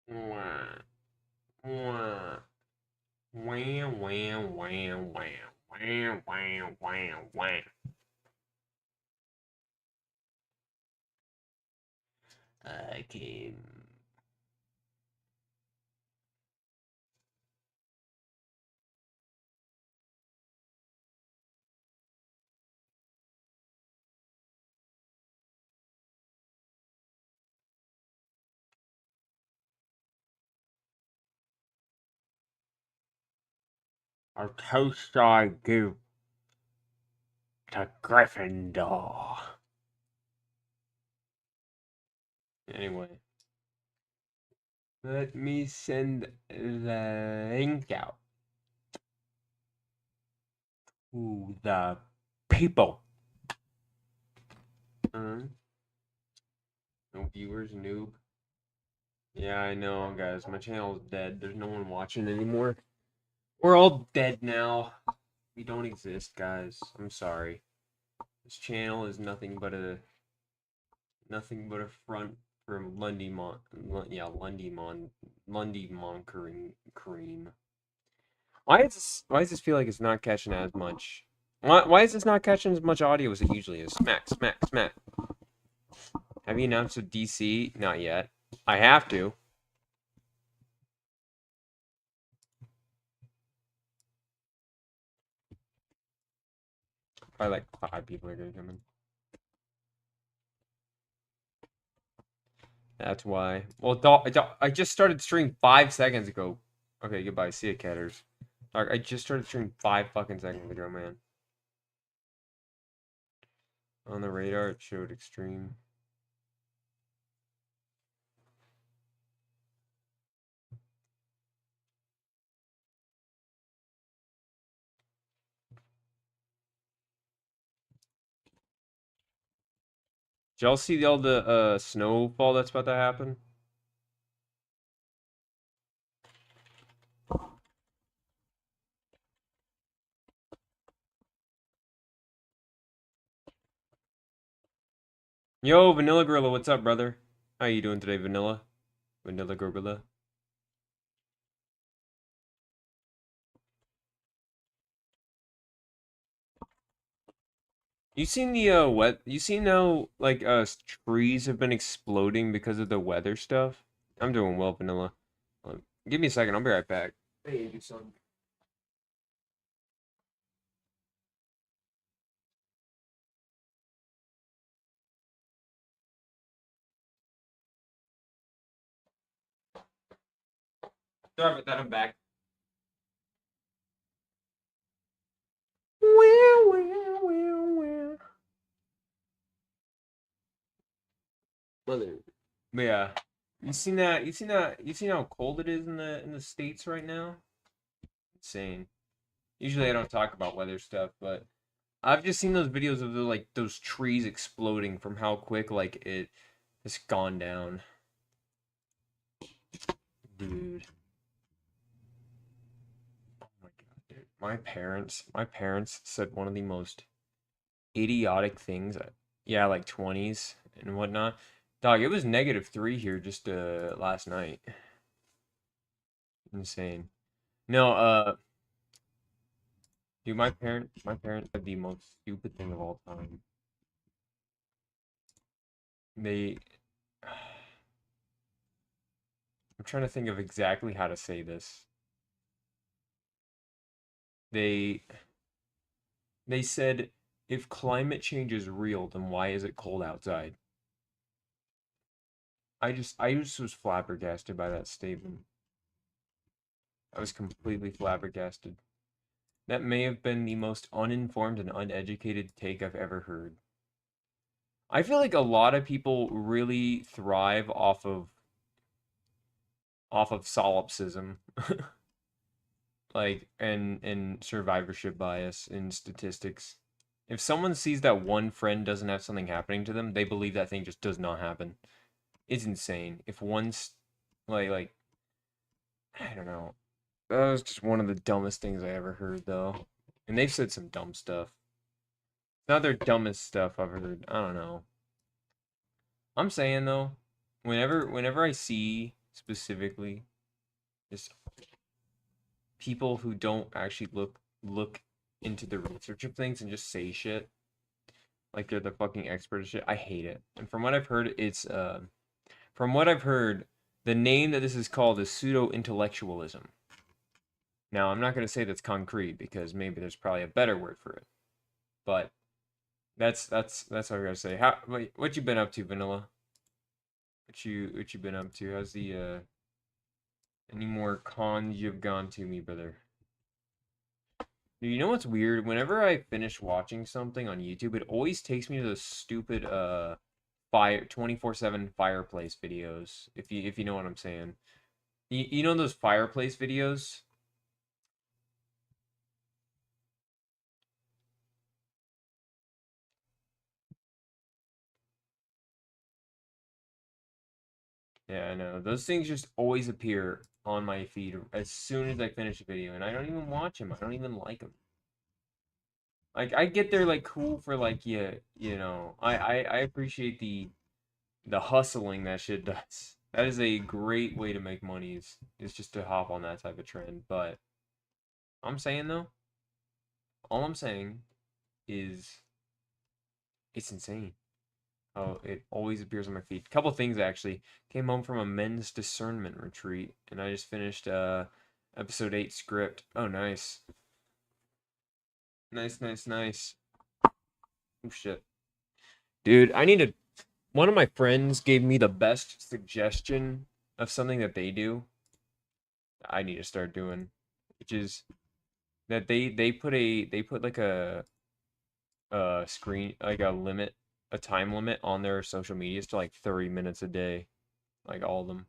Wah, wah, wham, wham, wham, wham, wham, wham, wham, wham. Okay. Our toast I give to Gryffindor. Anyway, let me send the link out to the people. No viewers, noob. Yeah, I know, guys. My channel is dead. There's no one watching anymore. We're all dead now. We don't exist, guys. I'm sorry. This channel is nothing but a front for Lundy Monkering cream. Why does this feel like it's not catching as much? Why is this not catching as much audio as it usually is? Smack, smack, smack. Have you announced a DC? Not yet. I have to. Probably like 5 people are gonna come in. That's why. Well, I just started streaming 5 seconds ago. Okay, goodbye. See ya, catters. Dog, I just started streaming 5 fucking seconds ago, man. On the radar, it showed extreme. Did y'all see all the snowfall that's about to happen? Yo, Vanilla Gorilla, what's up, brother? How you doing today, Vanilla? Vanilla Gorilla. You seen the you seen how like trees have been exploding because of the weather stuff? I'm doing well, Vanilla. Give me a second, I'll be right back. Hey, do something. Sorry about that, I'm back. Mother. But yeah, you seen that? You seen that? You seen how cold it is in the States right now? Insane. Usually I don't talk about weather stuff, but I've just seen those videos of like those trees exploding from how quick like it has gone down. Dude. Oh my god, dude. My parents said one of the most idiotic things. Yeah, like 20s and whatnot. Dog, it was -3 here just last night. Insane. No, dude, my parents said the most stupid thing of all time. They I'm trying to think of exactly how to say this. They they said if climate change is real, then why is it cold outside? I just was flabbergasted by that statement. I was completely flabbergasted. That may have been the most uninformed and uneducated take I've ever heard. I feel like a lot of people really thrive off of solipsism, like and survivorship bias in statistics. If someone sees that one friend doesn't have something happening to them, they believe that thing just does not happen. It's insane. If one's like I don't know. That was just one of the dumbest things I ever heard though. And they've said some dumb stuff. Not their dumbest stuff I've heard. I don't know. I'm saying though, whenever I see specifically. Just people who don't actually look into the research of things and just say shit like they're the fucking expert of shit. I hate it. And from what I've heard, from what I've heard, the name that this is called is pseudo-intellectualism. Now, I'm not going to say that's concrete because maybe there's probably a better word for it. But that's what I gotta say. What you been up to, Vanilla? What you been up to? How's the any more cons you've gone to, me brother? Dude, you know what's weird? Whenever I finish watching something on YouTube, it always takes me to those stupid fire 24/7 fireplace videos. If you know what I'm saying. You know those fireplace videos? Yeah, I know. Those things just always appear on my feed as soon as I finish a video, and I don't even watch them. I don't even like them. Like I get they're like cool for like you know. I appreciate the hustling that shit does. That is a great way to make money is just to hop on that type of trend. But I'm saying though, all I'm saying is it's insane how it always appears on my feed. Couple things actually. Came home from a men's discernment retreat and I just finished episode 8 script. Oh nice. Nice. Oh shit. Dude, I need to one of my friends gave me the best suggestion of something that they do. I need to start doing, which is that they put like a screen like a time limit on their social medias to like 30 minutes a day, like all of them.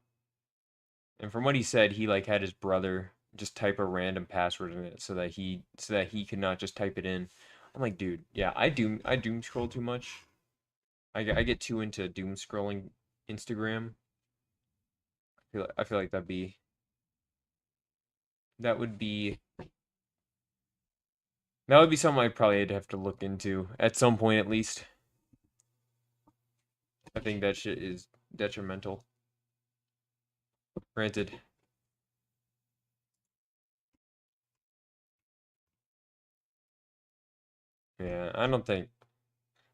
And from what he said, he like had his brother just type a random password in it so that he could not just type it in. I'm like, dude, yeah, I doom scroll too much. I get too into doom scrolling Instagram. I feel like that would be that would be something I'd probably have to look into at some point at least. I think that shit is detrimental. Granted. Yeah, I don't think.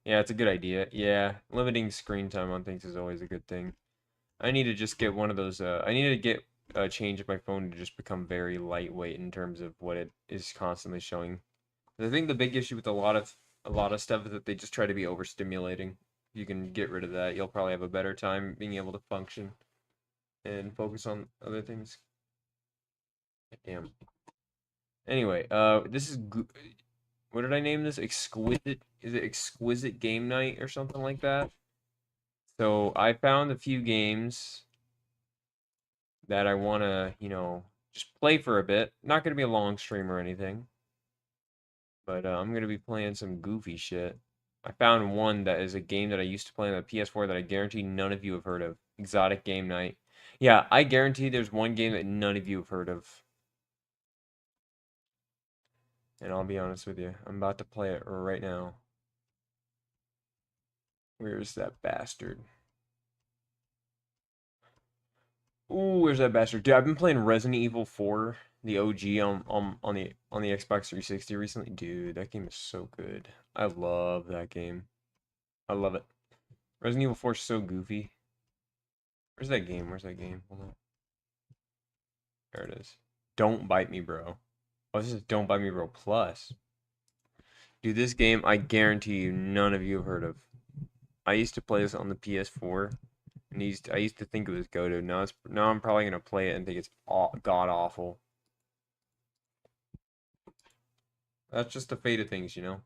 Yeah, it's a good idea. Yeah, limiting screen time on things is always a good thing. I need to just get one of those. I need to get a change of my phone to just become very lightweight in terms of what it is constantly showing. I think the big issue with a lot of stuff is that they just try to be overstimulating. If you can get rid of that, you'll probably have a better time being able to function and focus on other things. Damn. Anyway, this is what did I name this? Exquisite. Is it Exquisite Game Night or something like that? So I found a few games that I want to, you know, just play for a bit. Not going to be a long stream or anything, but I'm going to be playing some goofy shit. I found one that is a game that I used to play on the PS4 that I guarantee none of you have heard of. Exotic Game Night. Yeah, I guarantee there's one game that none of you have heard of. And I'll be honest with you, I'm about to play it right now. Where's that bastard? Ooh, where's that bastard? Dude, I've been playing Resident Evil 4, the OG on the Xbox 360 recently. Dude, that game is so good. I love that game. I love it. Resident Evil 4 is so goofy. Where's that game? Where's that game? Hold on. There it is. Don't Bite Me, Bro. Oh, this is Don't Bite Me, Bro Plus. Dude, this game, I guarantee you, none of you have heard of. I used to play this on the PS4, and I used to think it was goated. Now I'm probably gonna play it and think it's god awful. That's just the fate of things, you know.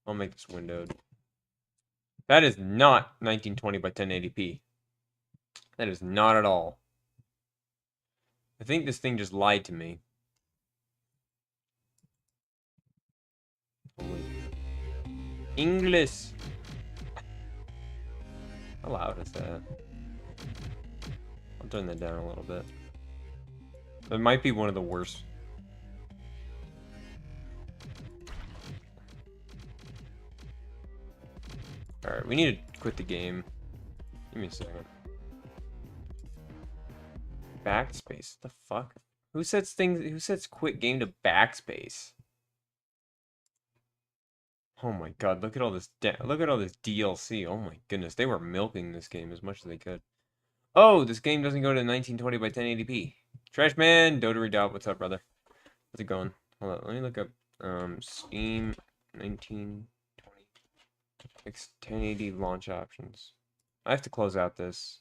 I'll make this windowed. That is not 1920 by 1080p. That is not at all. I think this thing just lied to me. English. How loud is that? I'll turn that down a little bit. It might be one of the worst. Alright, we need to quit the game. Give me a second. Backspace. What the fuck? Who sets things? Who sets quit game to backspace? Oh my god! Look at all this. Look at all this DLC. Oh my goodness, they were milking this game as much as they could. Oh, this game doesn't go to 1920 by 1080p. Trashman, Dotary Dot. What's up, brother? How's it going? Hold on. Let me look up. Steam 1920 1080 launch options. I have to close out this.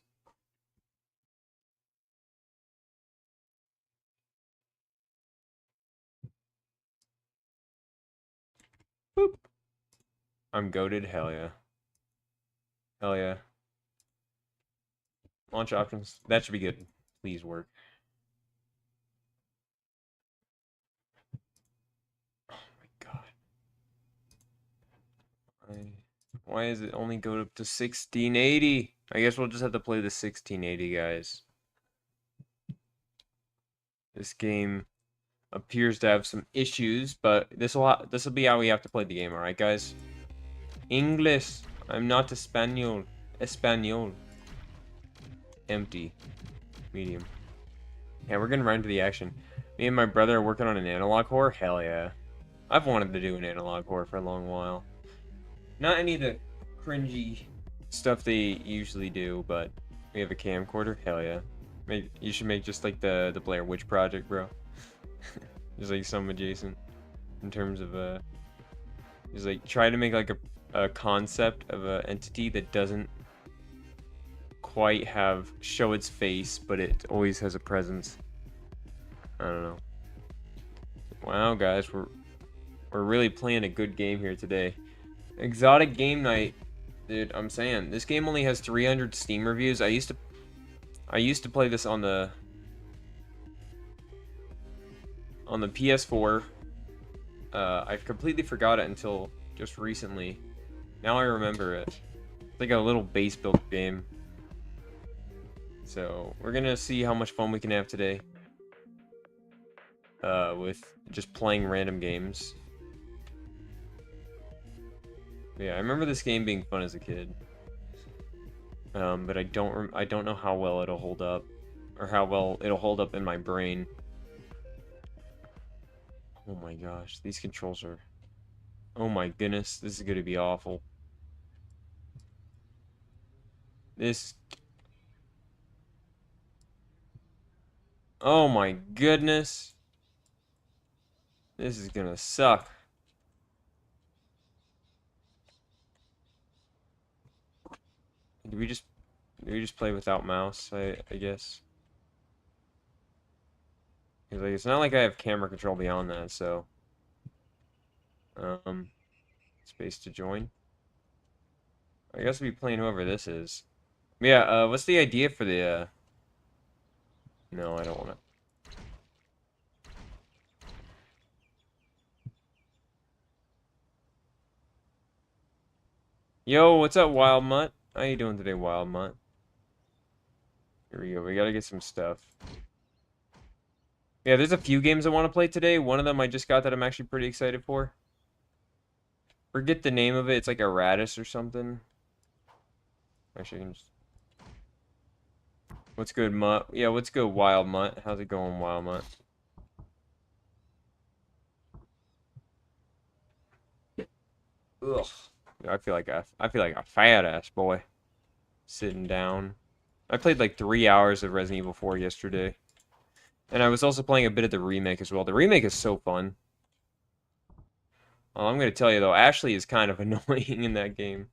Boop. I'm goated. Hell yeah. Hell yeah. Launch options. That should be good. Please work. Oh my god. Why is it only go up to 1680? I guess we'll just have to play the 1680, guys. This game appears to have some issues, but this will be how we have to play the game, alright, guys? English. I'm not Espanol. Espanol. Empty. Medium. Yeah, we're getting right into the action. Me and my brother are working on an analog horror. Hell yeah. I've wanted to do an analog horror for a long while. Not any of the cringy stuff they usually do, but we have a camcorder. Hell yeah. You should make just like the Blair Witch Project, bro. Just like some adjacent in terms of just like try to make like a concept of an entity that doesn't quite show its face, but it always has a presence. I don't know. Wow, guys, we're really playing a good game here today. Exotic Game Night, dude. I'm saying this game only has 300 Steam reviews. I used to play this on the PS4. I've completely forgot it until just recently. Now I remember it. It's like a little base built game. So we're gonna see how much fun we can have today. With just playing random games. Yeah, I remember this game being fun as a kid. But I don't know how well it'll hold up, or how well it'll hold up in my brain. Oh my gosh, these controls are... Oh my goodness, this is gonna be awful. This... Oh my goodness. This is gonna suck. Do we just play without mouse, I guess? Like, it's not like I have camera control beyond that, so... Space to join. I guess we'll be playing whoever this is. Yeah, what's the idea for the, No, I don't want to. Yo, what's up, Wild Mutt? How you doing today, Wild Mutt? Here we go. We gotta get some stuff. Yeah, there's a few games I want to play today. One of them I just got that I'm actually pretty excited for. Forget the name of it. It's like a Radis or something. Actually, I can just... What's good, Mutt? Yeah, what's good, Wild Mutt? How's it going, Wild Mutt? Ugh. I feel like a fat ass boy. Sitting down. I played like 3 hours of Resident Evil 4 yesterday. And I was also playing a bit of the remake as well. The remake is so fun. Well, I'm gonna tell you though, Ashley is kind of annoying in that game.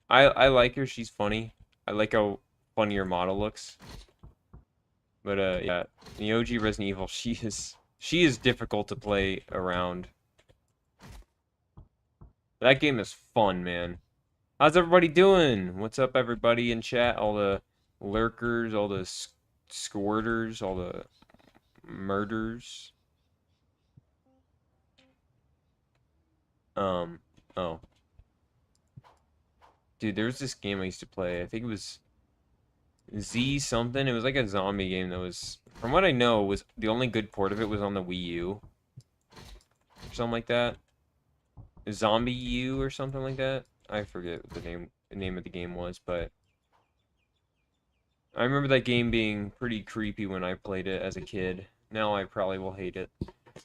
I like her, she's funny. I like how funny her model looks. But yeah, the OG Resident Evil, she is difficult to play around. That game is fun, man. How's everybody doing? What's up, everybody in chat? All the lurkers, all the squirters, all the murders. Oh. Dude, there was this game I used to play. I think it was Z something. It was like a zombie game that was, from what I know, was the only good port of it was on the Wii U. Or something like that. Zombie U or something like that. I forget what the name of the game was, but I remember that game being pretty creepy when I played it as a kid. Now I probably will hate it.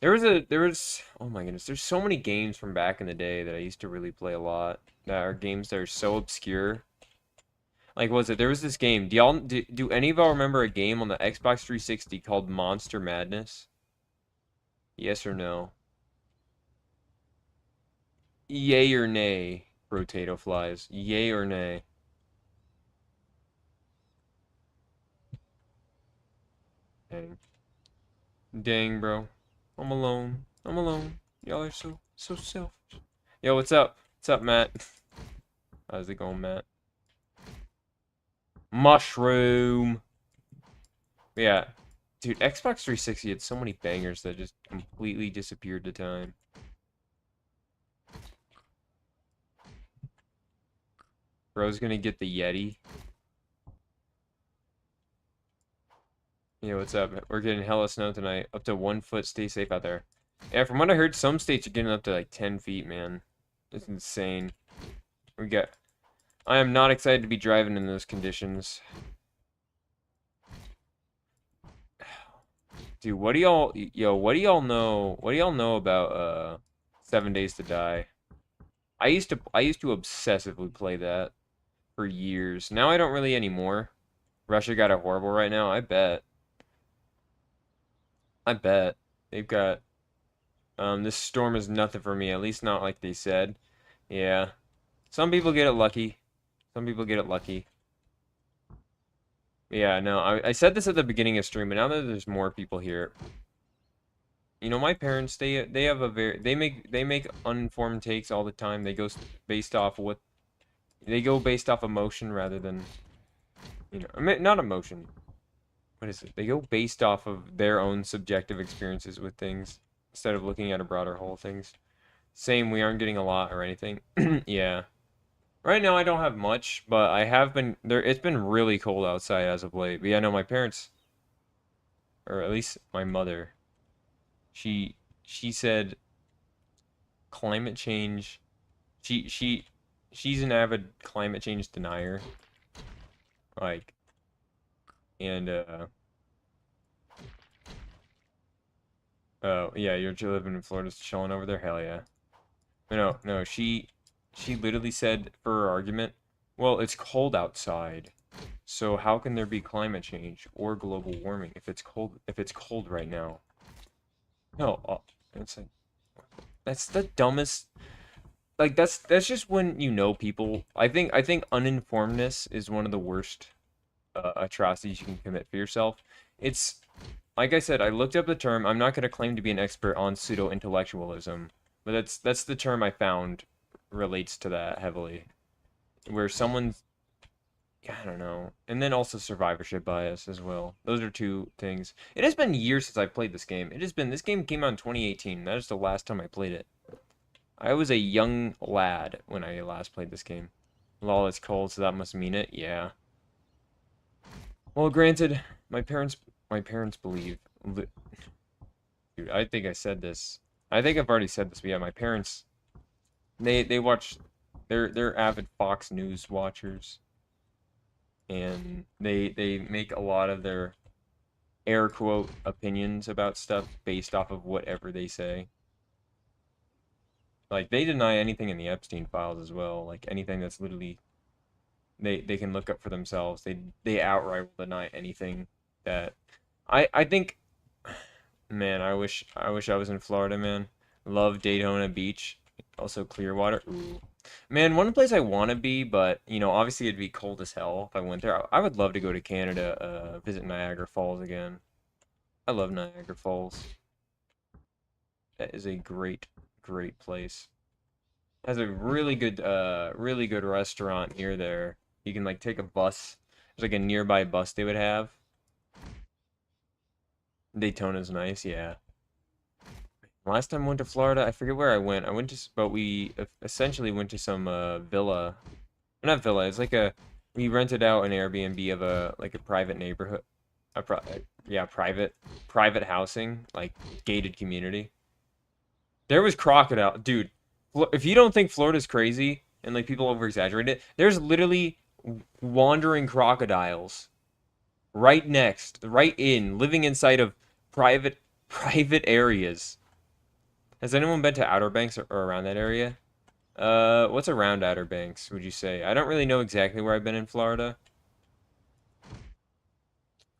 Oh my goodness, there's so many games from back in the day that I used to really play a lot that are games that are so obscure. Like, what was it? There was this game. Do any of y'all remember a game on the Xbox 360 called Monster Madness? Yes or no? Yay or nay, Potato Flies? Yay or nay? Dang. Dang, bro. I'm alone. I'm alone. Y'all are so selfish. Yo, what's up? What's up, Matt? How's it going, Matt? Mushroom. Yeah. Dude, Xbox 360 had so many bangers that just completely disappeared to time. Bro's gonna get the Yeti. Yeah, what's up? We're getting hella snow tonight. Up to 1 foot. Stay safe out there. Yeah, from what I heard, some states are getting up to like 10 feet, man. It's insane. I am not excited to be driving in those conditions. Dude, what do y'all know about 7 Days to Die? I used to obsessively play that for years. Now I don't really anymore. Russia got it horrible right now. I bet. I bet. They've got this storm is nothing for me, at least not like they said. Yeah. Some people get it lucky. Some people get it lucky. Yeah, no, I said this at the beginning of stream, but now that there's more people here, you know, my parents, they have a they make uninformed takes all the time. Based off what they go based off emotion rather than, you know, I mean, not emotion. What is it? They go based off of their own subjective experiences with things instead of looking at a broader whole things. Same, we aren't getting a lot or anything. Yeah. Right now I don't have much, but I have been there. It's been really cold outside as of late. But yeah, no, my parents, or at least my mother, she said climate change. She she she's an avid climate change denier. Like, and oh yeah, you're living in Florida, chilling over there. Hell yeah. No, she literally said for her argument, well, it's cold outside. So how can there be climate change or global warming if it's cold right now? No, it's like that's the dumbest. Like that's just when you know people. I think uninformedness is one of the worst atrocities you can commit for yourself. It's like I said, I looked up the term. I'm not going to claim to be an expert on pseudo-intellectualism, but that's the term I found relates to that heavily, where someone's yeah, I don't know. And then also survivorship bias as well. Those are two things. It has been years since I played this game. This game came out in 2018. That is the last time I played it. I was a young lad when I last played this game. Lol, it's cold, so that must mean it. Yeah. Well, granted, my parents believe dude, I think I said this. I think I've already said this, but yeah, my parents they watch they're avid Fox News watchers, and they make a lot of their air quote opinions about stuff based off of whatever they say. Like they deny anything in the Epstein files as well, like anything that's literally they can look up for themselves. They outright will deny anything that I think man, I wish I was in Florida, man. Love Daytona Beach. Also Clearwater. Ooh. Man, one place I want to be, but you know, obviously it'd be cold as hell if I went there. I would love to go to Canada, visit Niagara Falls again. I love Niagara Falls. That is a great place. Has a really good restaurant near there. You can like take a bus. There's like a nearby bus they would have. Daytona's nice, yeah. Last time I went to Florida, I forget where I went. But we essentially went to some villa. Not villa. It's like we rented out an Airbnb of a private neighborhood, yeah, private housing, like gated community. There was crocodile, dude. If you don't think Florida's crazy and like people over exaggerate it, there's literally wandering crocodiles right next, right in, living inside of private private areas. Has anyone been to Outer Banks or around that area? What's around Outer Banks, would you say? I don't really know exactly where I've been in Florida.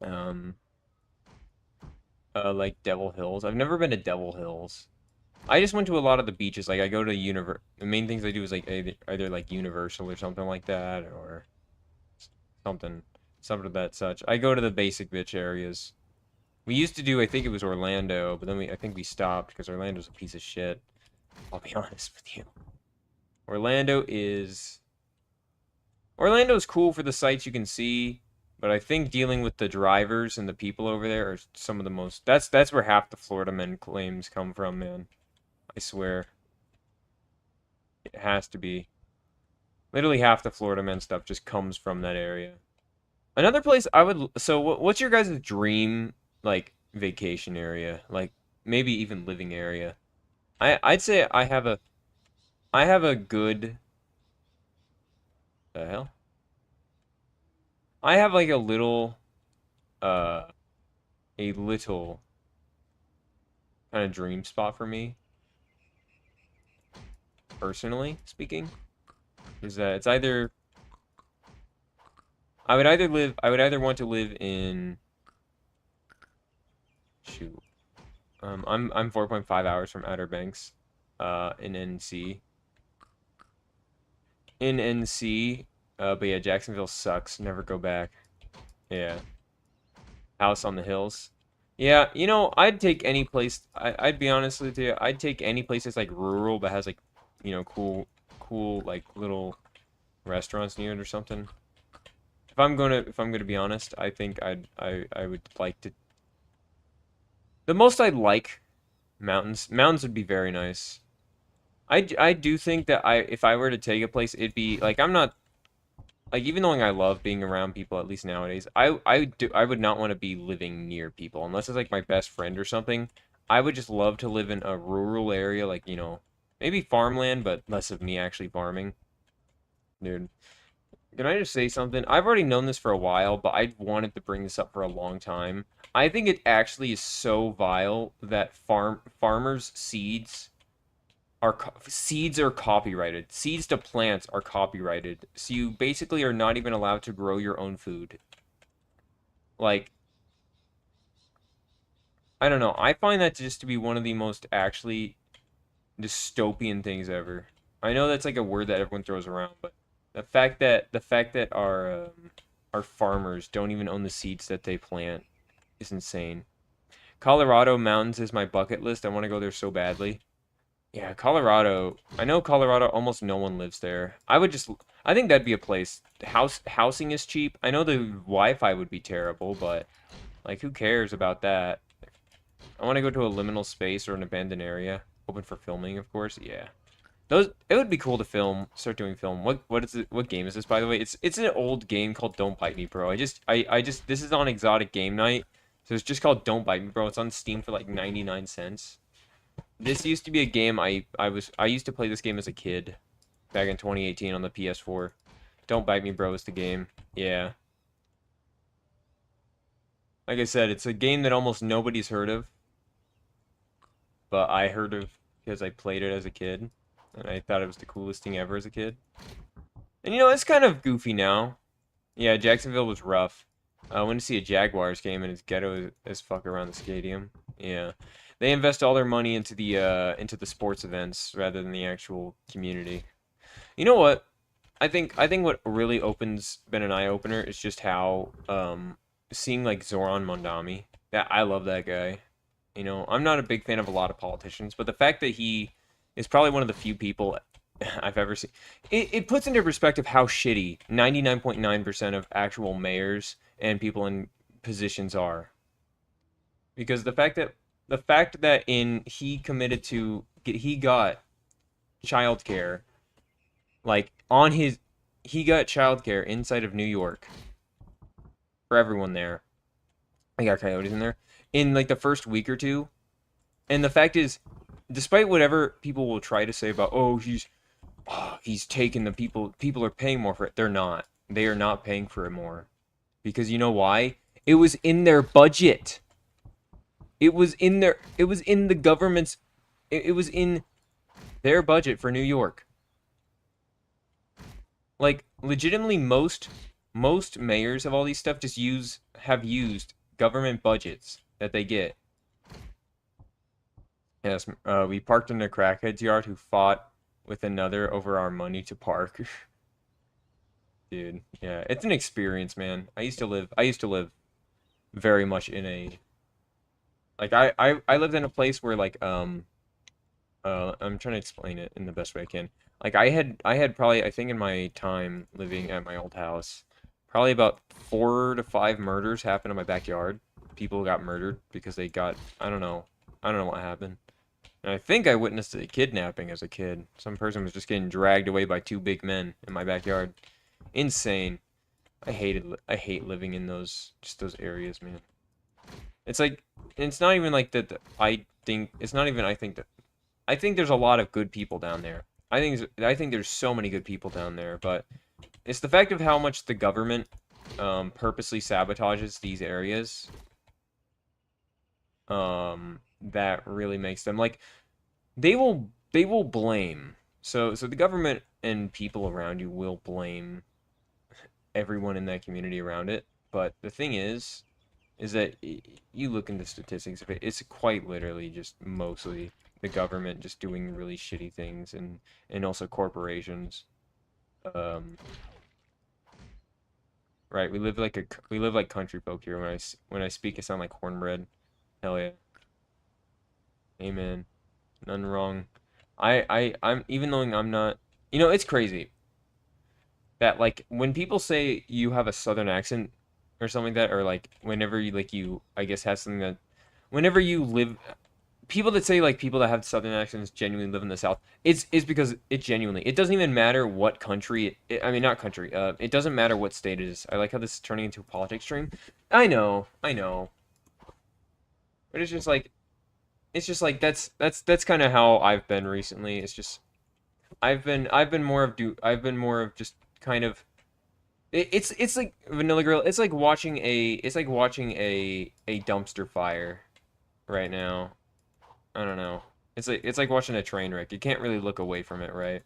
Um, like Devil Hills. I've never been to Devil Hills. I just went to a lot of the beaches. Like I go to the main things I do is like either like Universal or something like that, or something, something of that such. I go to the basic bitch areas. We used to do, I think it was Orlando, but then I think we stopped because Orlando's a piece of shit. I'll be honest with you. Orlando is Orlando's cool for the sights you can see, but I think dealing with the drivers and the people over there are some of the most. That's where half the Florida men claims come from, man. I swear, it has to be. Literally half the Florida men stuff just comes from that area. Another place I would. So, what's your guys' dream like vacation area? Like maybe even living area? I'd say I have a good. The hell? I have like uh a little kind of dream spot for me, personally speaking, is that it's either I would either want to live in shoot. I'm 4.5 hours from Outer Banks, in NC. In NC, but yeah, Jacksonville sucks. Never go back. Yeah. House on the hills. Yeah, you know, I'd take any place. I'd be honest with you. I'd take any place that's like rural but has like, cool like little restaurants near it or something. If I'm gonna be honest, I think I would like to. The most I'd like mountains. Mountains would be very nice. I do think that if I were to take a place, it'd be like I'm not like even though like, I love being around people at least nowadays, I would not want to be living near people unless it's like my best friend or something. I would just love to live in a rural area, like maybe farmland, but less of me actually farming. Dude, can I just say something? I've already known this for a while, but I wanted to bring this up for a long time. I think it actually is so vile that farmers' seeds are copyrighted. Seeds to plants are copyrighted. So you basically are not even allowed to grow your own food. Like, I don't know. I find that just to be one of the most actually dystopian things ever. I know that's like a word that everyone throws around, but the fact that our farmers don't even own the seeds that they plant is insane. Colorado mountains is my bucket list. I want to go there so badly. Yeah, Colorado. I know Colorado, almost no one lives there. I think that'd be a place. Housing is cheap. I know the Wi-Fi would be terrible, but like who cares about that? I want to go to a liminal space or an abandoned area, open for filming, of course. Yeah. It would be cool to start doing film. What game is this, by the way? It's an old game called Don't Bite Me, Bro. This is on Exotic Game Night. So it's just called Don't Bite Me, Bro. It's on Steam for like 99 cents. This used to be a game I used to play this game as a kid back in 2018 on the PS4. Don't Bite Me, Bro is the game. Yeah. Like I said, it's a game that almost nobody's heard of, but I heard of because I played it as a kid, and I thought it was the coolest thing ever as a kid. And it's kind of goofy now. Yeah, Jacksonville was rough. I went to see a Jaguars game, and it's ghetto as fuck around the stadium. Yeah. They invest all their money into the sports events rather than the actual community. You know what? I think what really been an eye opener is just how seeing like Zoran Mondami. That I love that guy. I'm not a big fan of a lot of politicians, but the fact that he is probably one of the few people I've ever seen. It puts into perspective how shitty 99.9% of actual mayors and people in positions are. Because the fact that he got childcare like he got childcare inside of New York for everyone there. I got coyotes in there in like the first week or two. And the fact is, despite whatever people will try to say about, he's taking the people are paying more for it. They're not. They are not paying for it more. Because you know why? It was in their budget. It was in their. It was in the government's. It was in their budget for New York. Like legitimately, most mayors of all these stuff just have used government budgets that they get. Yes, we parked in a crackhead's yard who fought with another over our money to park. Dude, yeah, it's an experience, man. I used to live very much in a like I lived in a place where like I'm trying to explain it in the best way I can. Like I had probably I think in my time living at my old house, probably about 4 to 5 murders happened in my backyard. People got murdered because they got I don't know what happened. And I think I witnessed a kidnapping as a kid. Some person was just getting dragged away by 2 big men in my backyard. Insane. I hate living in those areas, man. It's like it's not even like that I think it's not even I think that I think there's a lot of good people down there. I think there's so many good people down there, but it's the fact of how much the government purposely sabotages these areas that really makes them like they will blame. So the government and people around you will blame everyone in that community around it. But the thing is that you look into statistics of it, it's quite literally just mostly the government just doing really shitty things and also corporations. Um, right, we live like country folk here. When I speak, I sound like cornbread. Hell yeah, amen. None wrong. I'm even though I'm not. It's crazy that like when people say you have a southern accent or something like that, or like whenever you I guess have something that whenever you live people that say like people that have southern accents genuinely live in the south, it's because it doesn't even matter what country I mean not country, it doesn't matter what state it is. I like how this is turning into a politics stream. I know, but it's just like that's kind of how I've been recently. It's just I've been more of just kind of it's like Vanilla Girl. It's like watching a dumpster fire right now. I don't know. It's like watching a train wreck. You can't really look away from it, right?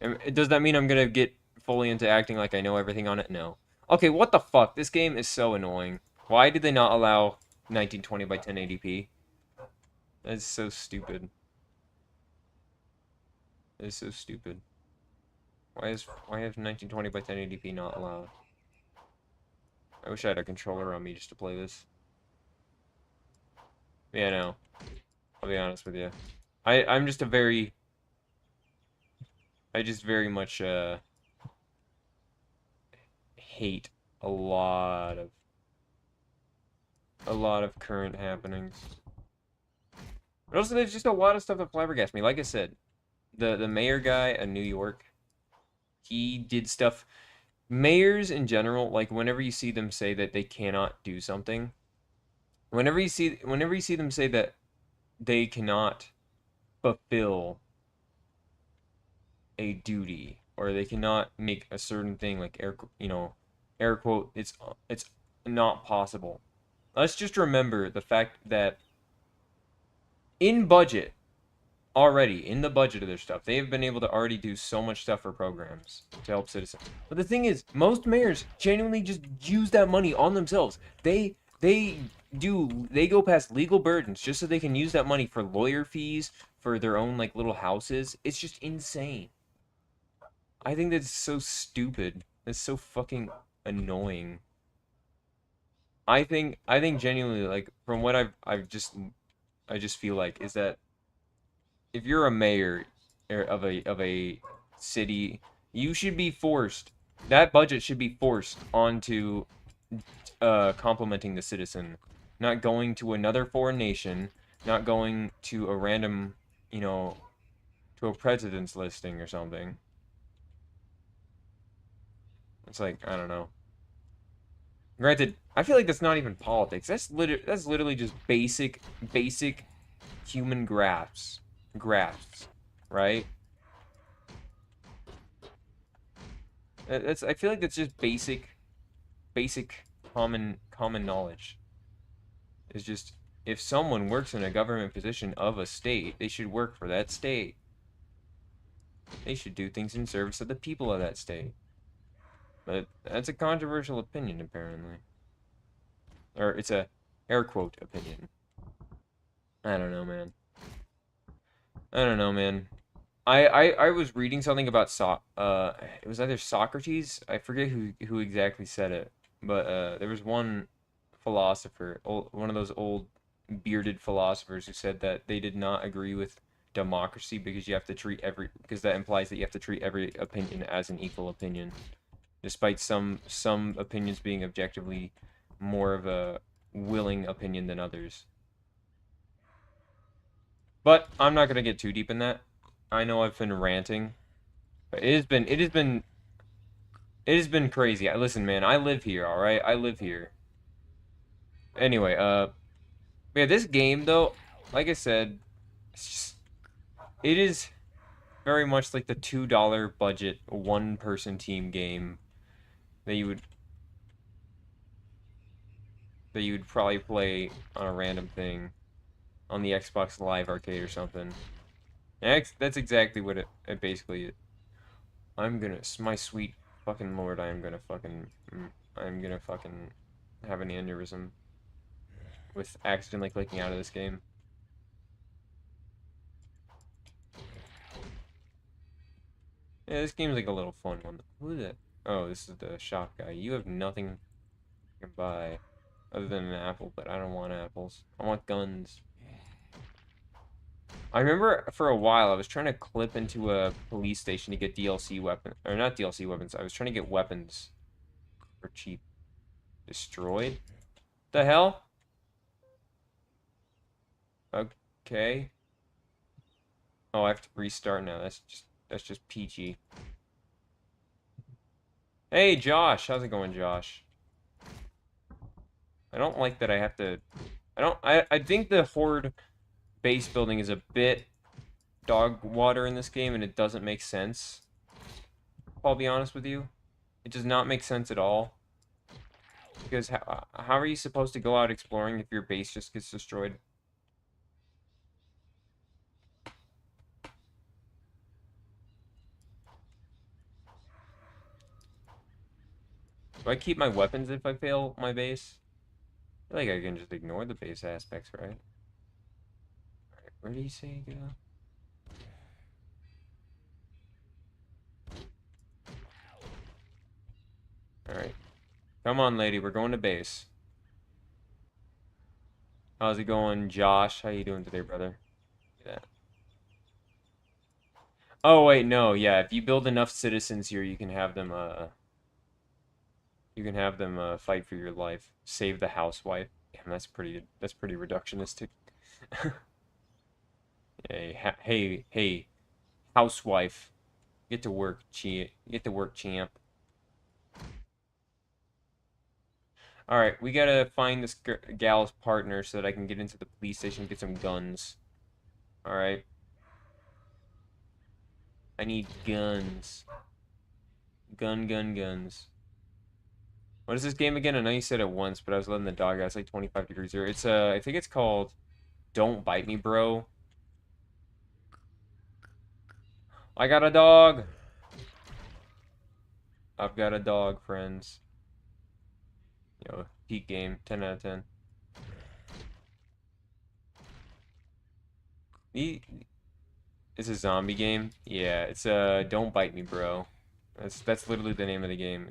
And does that mean I'm gonna get fully into acting like I know everything on it? No. Okay, what the fuck? This game is so annoying. Why did they not allow 1920 by 1080p? That's so stupid. It's so stupid. Why have 1920 by 1080p not allowed? I wish I had a controller on me just to play this. Yeah, no. I'll be honest with you. I'm just a very I just very much hate a lot of current happenings. But also there's just a lot of stuff that flabbergasts me. Like I said, the mayor guy in New York, he did stuff. Mayors in general, like whenever you see them say that they cannot do something, whenever you see them say that they cannot fulfill a duty or they cannot make a certain thing like air quote it's not possible. Let's just remember the fact that in budget already in the budget of their stuff they have been able to already do so much stuff for programs to help citizens. But the thing is most mayors genuinely just use that money on themselves. They go past legal burdens just so they can use that money for lawyer fees for their own like little houses. It's just insane. I think that's so stupid. That's so fucking annoying. I think genuinely like from what I just feel like is that if you're a mayor of a city, you should be forced that budget should be forced onto complimenting the citizen, not going to another foreign nation, not going to a random, you know, to a president's listing or something. It's like I don't know. Granted, I feel like that's not even politics. That's literally just basic human graphs, right? That's I feel like that's just basic common knowledge. Is just if someone works in a government position of a state, they should work for that state. They should do things in service of the people of that state. But that's a controversial opinion, apparently. Or it's a air quote opinion. I don't know, man. I don't know, man. I was reading something about it was either Socrates, I forget who exactly said it, but there was one philosopher, one of those old bearded philosophers who said that they did not agree with democracy because because that implies that you have to treat every opinion as an equal opinion, despite some opinions being objectively more of a willing opinion than others. But I'm not gonna get too deep in that. I know I've been ranting, but it has been crazy. Listen, man, I live here, all right? I live here. Anyway, yeah, this game though, like I said, it is very much like the $2 budget one-person team game that you would probably play on a random thing on the Xbox Live Arcade or something. That's exactly what it basically is. My sweet fucking lord, I'm gonna fucking have an aneurysm with accidentally clicking out of this game. Yeah, this game's like a little fun one. Who is it? Oh, this is the shop guy. You have nothing you can buy other than an apple, but I don't want apples. I want guns. I remember for a while I was trying to clip into a police station to get DLC weapon, or not DLC weapons. I was trying to get weapons for cheap. Destroyed? The hell? Okay. Oh, I have to restart now. That's just peachy. Hey, Josh. How's it going, Josh? I don't like that I have to... I think the Horde base building is a bit dog water in this game, and it doesn't make sense. I'll be honest with you. It does not make sense at all. Because how are you supposed to go out exploring if your base just gets destroyed? Do I keep my weapons if I fail my base? I feel like I can just ignore the base aspects, right? Alright, where did he say go? Alright. Come on, lady. We're going to base. How's it going, Josh? How you doing today, brother? Yeah. Oh, wait, no. Yeah, if you build enough citizens here, you can have them, fight for your life. Save the housewife. Damn, that's pretty reductionistic. Hey, housewife. Get to work, champ. Alright, we gotta find this gal's partner so that I can get into the police station and get some guns. Alright. I need guns. Guns. What is this game again? I know you said it once, but I was letting the dog out. It's like 25 degrees here. It's, I think it's called Don't Bite Me, Bro. I got a dog! I've got a dog, friends. Yo, peak game. 10 out of 10. It's a zombie game? Yeah, it's, Don't Bite Me, Bro. That's literally the name of the game.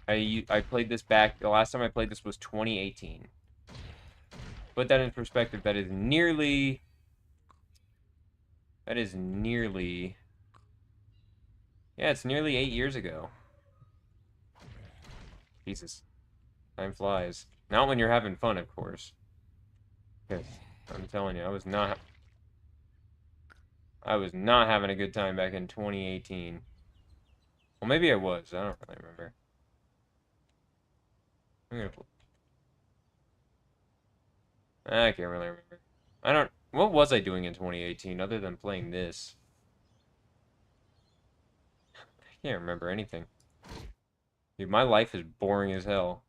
I played this back, the last time I played this was 2018. Put that in perspective, that is nearly, yeah, it's nearly 8 years ago. Jesus. Time flies. Not when you're having fun, of course. Because, I'm telling you, I was not having a good time back in 2018. Well, maybe I was. I don't really remember. I can't really remember. What was I doing in 2018 other than playing this? Can't remember anything. Dude, my life is boring as hell.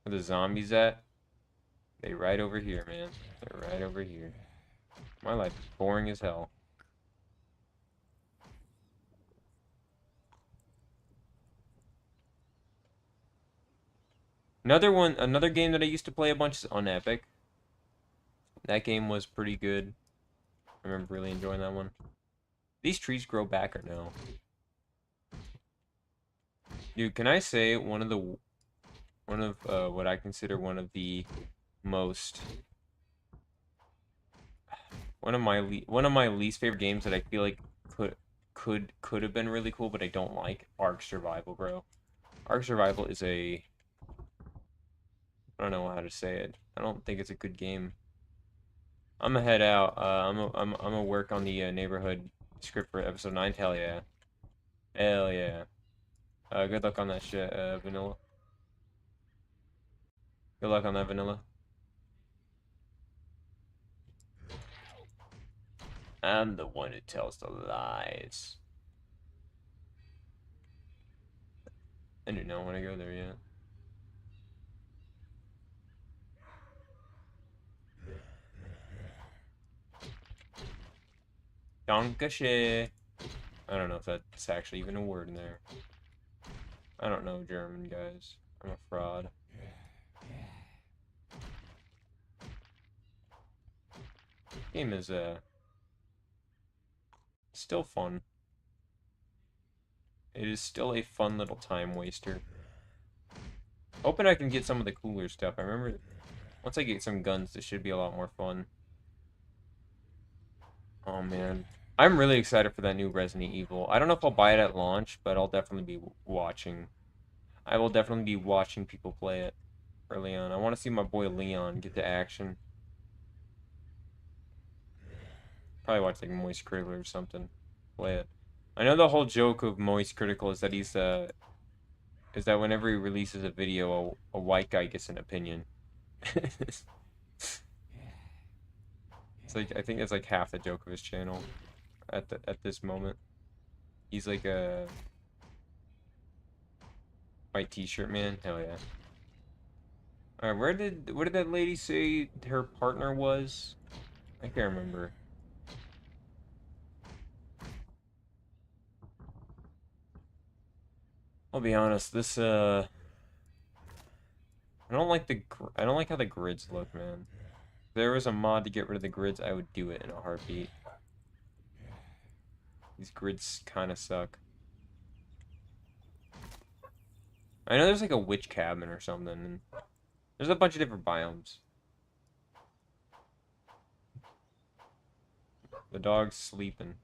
Where the zombies at? They right over here, man. They're right over here. My life is boring as hell. Another game that I used to play a bunch is Unepic. That game was pretty good. I remember really enjoying that one. These trees grow back or no? Dude, can I say one of what I consider one of the most one of my least favorite games that I feel like could have been really cool, but I don't like Ark Survival, bro. Ark Survival is I don't know how to say it. I don't think it's a good game. I'm gonna head out. I'm gonna work on the neighborhood script for episode 9. Hell yeah. Hell yeah. Good luck on that shit, Vanilla. Good luck on that, Vanilla. I'm the one who tells the lies. I do not want to go there yet. Dankeschön. I don't know if that's actually even a word in there. I don't know German, guys. I'm a fraud. Game is still fun. It is still a fun little time waster. Hoping I can get some of the cooler stuff. I remember once I get some guns, this should be a lot more fun. Oh man. I'm really excited for that new Resident Evil. I don't know if I'll buy it at launch, but I'll definitely be watching. I will definitely be watching people play it early on. I want to see my boy Leon get to action. Probably watch like Moist Critical or something. Play it. I know the whole joke of Moist Critical is that is that whenever he releases a video, a white guy gets an opinion. It's like I think it's like half the joke of his channel at this moment. He's like a white t-shirt man. Hell yeah. Alright, where did that lady say her partner was? I can't remember. I'll be honest, this I don't like how the grids look, man. If there was a mod to get rid of the grids, I would do it in a heartbeat. These grids kind of suck. I know there's like a witch cabin or something, and there's a bunch of different biomes. The dog's sleeping.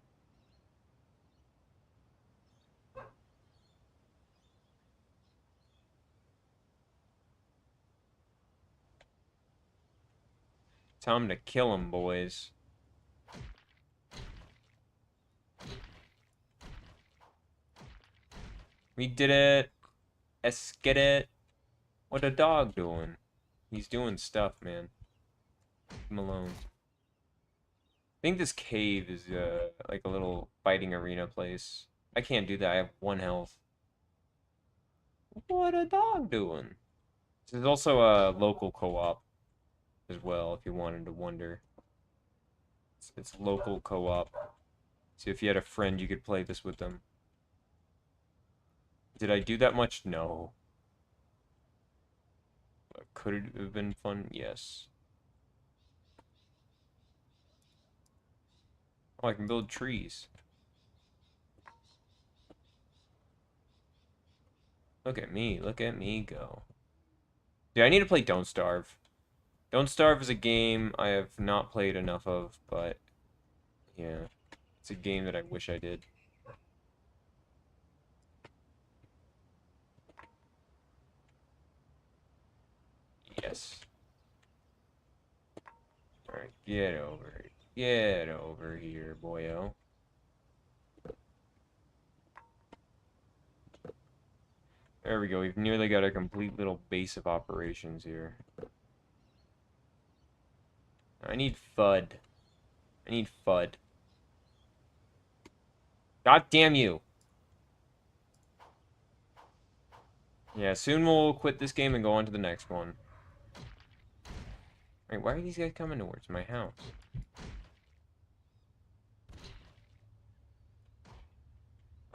Time to kill him, boys. We did it. Let's get it. What the dog doing? He's doing stuff, man. Leave him alone. I think this cave is like a little fighting arena place. I can't do that. I have 1 health. What a dog doing? There's also a local co-op as well, if you wanted to wonder. It's local co-op. So if you had a friend, you could play this with them. Did I do that much? No. Could it have been fun? Yes. Oh, I can build trees. Look at me. Look at me go. Yeah, I need to play Don't Starve. Don't Starve is a game I have not played enough of, but yeah. It's a game that I wish I did. Yes. Alright, get over it. Get over here, boyo. There we go. We've nearly got a complete little base of operations here. I need FUD. I need FUD. God damn you. Yeah, soon we'll quit this game and go on to the next one. Wait, why are these guys coming towards my house?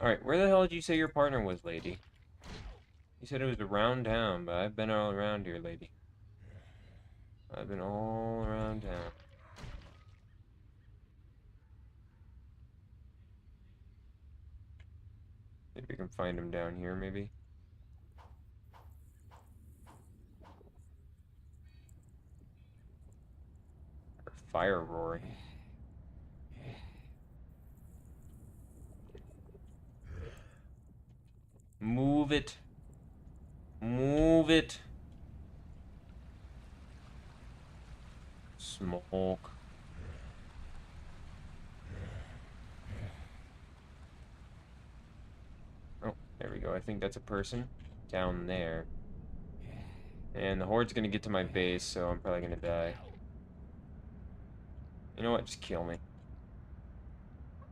Alright, where the hell did you say your partner was, lady? You said it was around town, but I've been all around here, lady. I've been all around town. Maybe we can find him down here, maybe. Or fire roaring. Move it. Move it. Smoke. Oh, there we go. I think that's a person down there. And the horde's gonna get to my base, so I'm probably gonna die. You know what? Just kill me.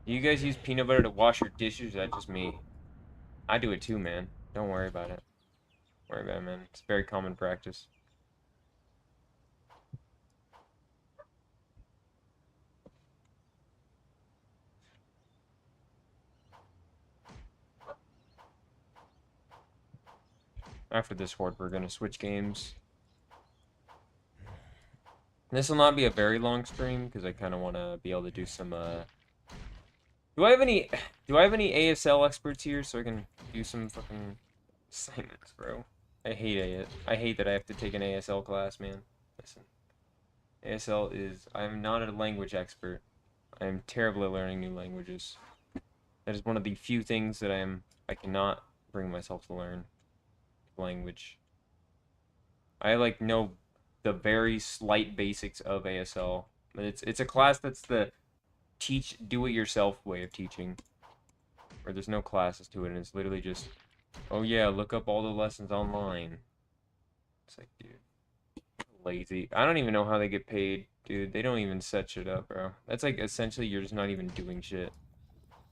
You guys use peanut butter to wash your dishes? Or is that just me? I do it too, man. Don't worry about it. Don't worry about it, man. It's very common practice. After this horde, we're gonna switch games. This will not be a very long stream because I kind of want to be able to do some. Do I have any ASL experts here so I can do some fucking assignments, bro? I hate it. I hate that I have to take an ASL class, man. Listen, ASL is. I'm not a language expert. I am terrible at learning new languages. That is one of the few things that I cannot bring myself to learn. Language. I like know the very slight basics of ASL. But it's a class that's the do-it-yourself way of teaching. Where there's no classes to it, and it's literally just, oh yeah, look up all the lessons online. It's like, dude, lazy. I don't even know how they get paid, dude. They don't even set shit up, bro. That's like, essentially, you're just not even doing shit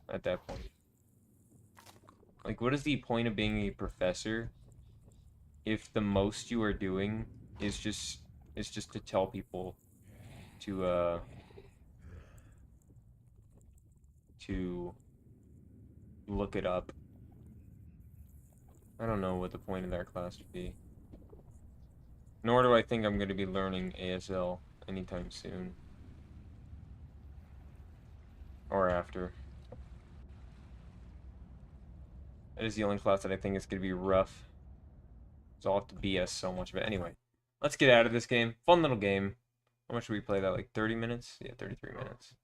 at that point. Like, what is the point of being a professor if the most you are doing is just to tell people to look it up? I don't know what the point of that class would be. Nor do I think I'm going to be learning ASL anytime soon. Or after. That is the only class that I think is going to be rough. So I'll have to BS so much of it. Anyway, let's get out of this game. Fun little game. How much should we play that? Like 30 minutes? Yeah, 33 minutes.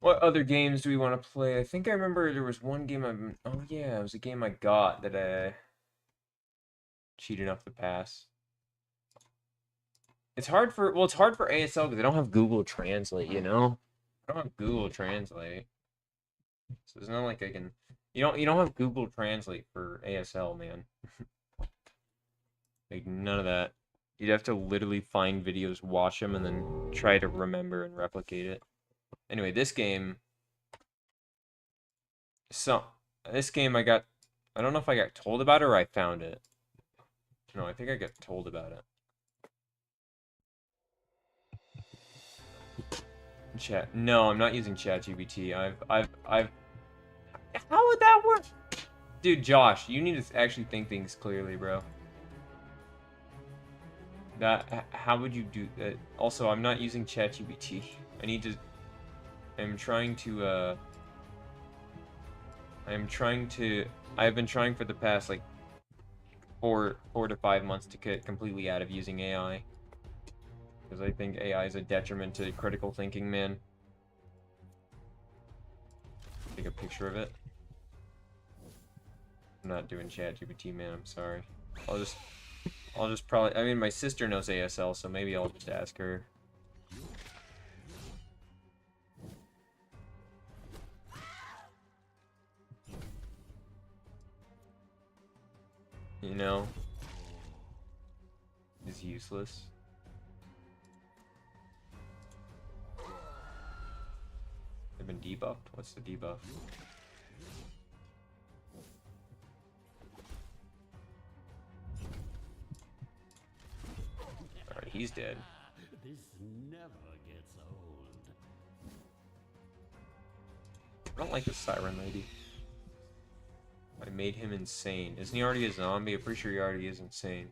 What other games do we want to play? I think I remember there was one game oh yeah, it was a game I got that I cheated enough to pass. It's hard for ASL because I don't have Google Translate, you know? I don't have Google Translate. So it's not like I can you don't have Google Translate for ASL, man. Like none of that. You'd have to literally find videos, watch them, and then try to remember and replicate it. Anyway, this game I don't know if I got told about it or I found it. No, I think I got told about it. Chat. No, I'm not using ChatGPT. I've. How would that work? Dude, Josh, you need to actually think things clearly, bro. How would you do that? Also, I'm not using ChatGPT. I'm trying to, I've been trying for the past, like, 4 to 5 months to get completely out of using AI. Because I think AI is a detriment to critical thinking, man. Take a picture of it. I'm not doing ChatGPT, man. I'm sorry. I'll just probably. I mean, my sister knows ASL, so maybe I'll just ask her. You know, is useless. been debuffed? What's the debuff? Alright, he's dead. This never gets old. I don't like the Siren Lady. I made him insane. Isn't he already a zombie? I'm pretty sure he already is insane.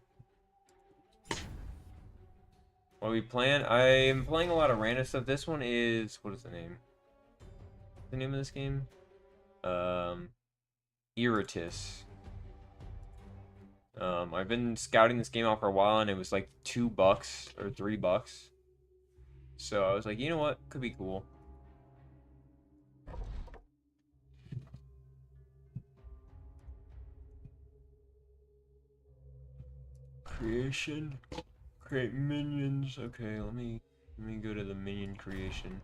What are we playing? I'm playing a lot of random stuff. This one is... What is the name? The name of this game? Iritis. I've been scouting this game out for a while, and it was like $2 or $3. So I was like, you know what? Could be cool. Creation. Create minions. Okay, let me go to the minion creation.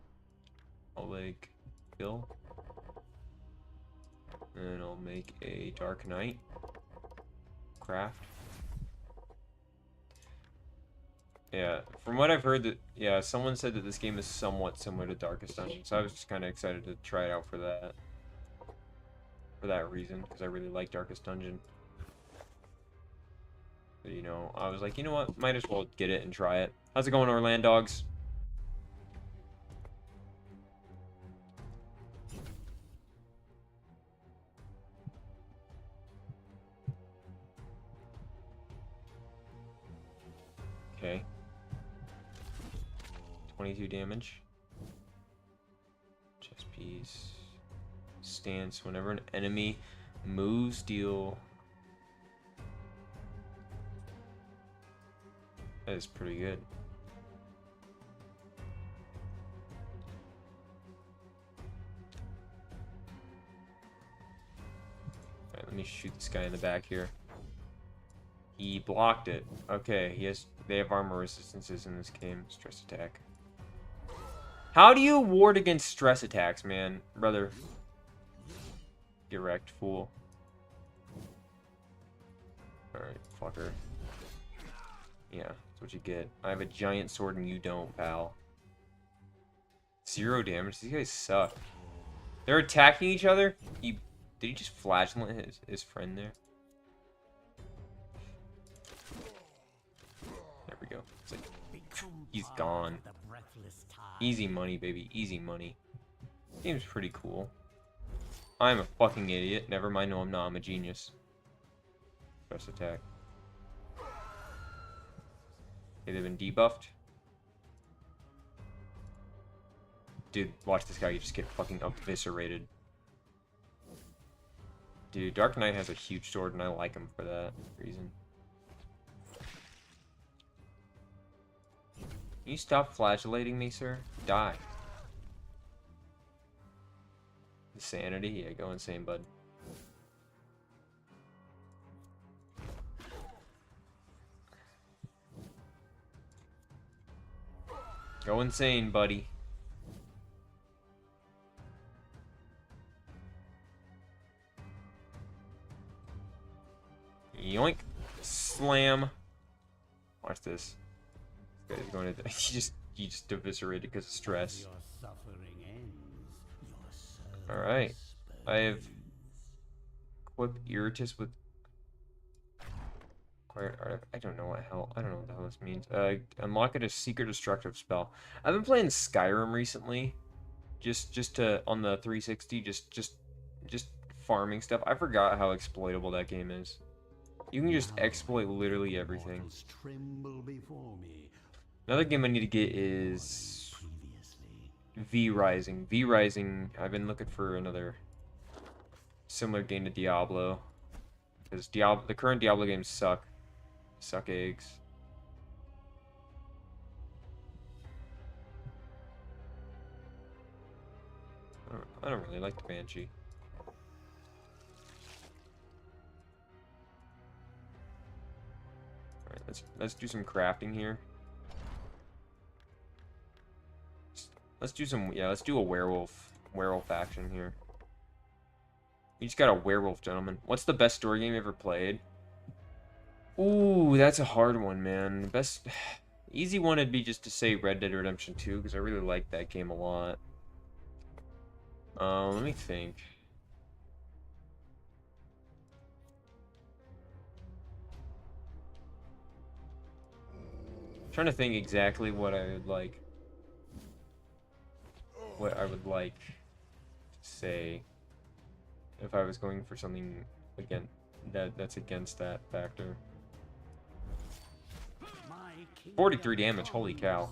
I'll like kill. And I'll make a Dark Knight. Craft. Yeah, from what I've heard, that yeah, someone said that this game is somewhat similar to Darkest Dungeon, so I was just kind of excited to try it out for that. For that reason, because I really like Darkest Dungeon. But, you know, I was like, you know what, might as well get it and try it. How's it going, Orlandogs? Okay. 22 damage. Chest piece. Stance. Whenever an enemy moves, deal. That is pretty good. Alright, let me shoot this guy in the back here. He blocked it. Okay, they have armor resistances in this game. Stress attack. How do you ward against stress attacks, man? Brother. Get wrecked, fool. Alright, fucker. Yeah, that's what you get. I have a giant sword and you don't, pal. 0 damage. These guys suck. They're attacking each other? Did he just flashlight his friend there? There we go. It's like, he's gone. Easy money, baby. Easy money. Game's pretty cool. I'm a fucking idiot. Never mind, no I'm not. I'm a genius. Press attack. Okay, they've been debuffed. Dude, watch this guy just get fucking eviscerated. Dude, Dark Knight has a huge sword, and I like him for that reason. Can you stop flagellating me, sir? Die. Insanity? Yeah, go insane, bud. Go insane, buddy. Yoink. Slam. Watch this. This guy's going to... He just eviscerated because of stress. Alright. I have equipped Iritis with... I don't know what the hell this means. Unlock it a secret destructive spell. I've been playing Skyrim recently. Just to on the 360, just farming stuff. I forgot how exploitable that game is. You can just exploit literally everything. Another game I need to get is V Rising. V Rising, I've been looking for another similar game to Diablo. Because the current Diablo games suck. Suck eggs. I don't really like the Banshee. Alright, let's do some crafting here. Let's do a werewolf action here. You just got a werewolf, gentlemen. What's the best story game you ever played? Ooh, that's a hard one, man. Best easy one would be just to say Red Dead Redemption 2, because I really like that game a lot. Let me think. Trying to think exactly what I would like. What I would like to say if I was going for something again that's against that factor. 43 damage, holy cow.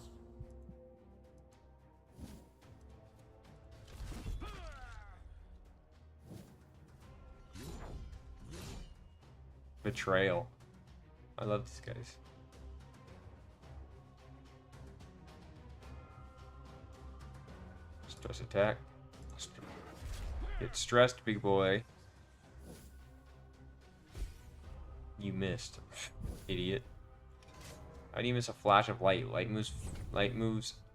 Betrayal. I love these guys. Stress attack. Get stressed, big boy. You missed. Idiot. How do you miss a flash of light? Light moves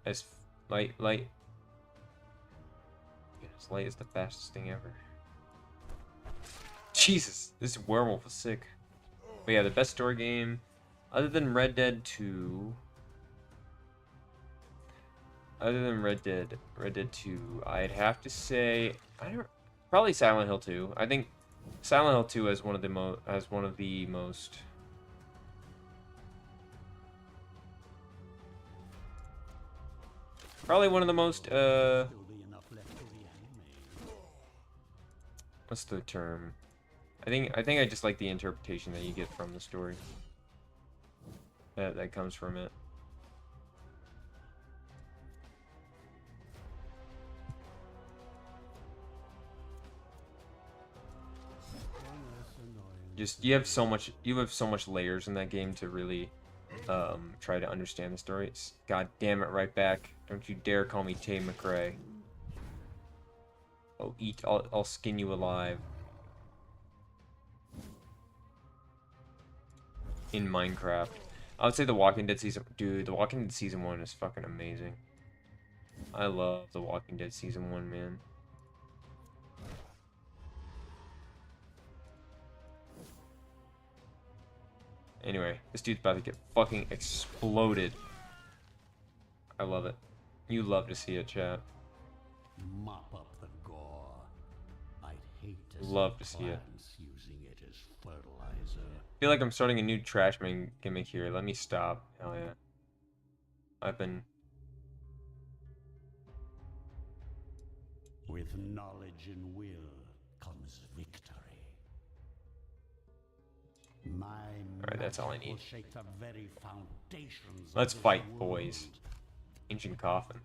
as light. Yes, light is the fastest thing ever. Jesus, this werewolf is sick. But yeah, the best story game, other than Red Dead 2. Other than Red Dead 2, I'd have to say probably Silent Hill 2. I think Silent Hill 2 has one of the most probably one of the most what's the term? I think I just like the interpretation that you get from the story. That comes from it. Just you have so much layers in that game to really try to understand the story. It's, God damn it, right back. Don't you dare call me Tay McRae. I'll skin you alive. In Minecraft. I would say The Walking Dead season... Dude, The Walking Dead season 1 is fucking amazing. I love The Walking Dead season 1, man. Anyway, this dude's about to get fucking exploded. I love it. You love to see it, chat. Mop up the gore. I'd hate to Love to see it. Using it as fertilizer. I feel like I'm starting a new Trashman gimmick here. Let me stop. Hell yeah. I've been... With knowledge and will comes victory. Alright, that's all I need. Shake the very foundations Let's of this fight, world. boys. Ancient Coffin.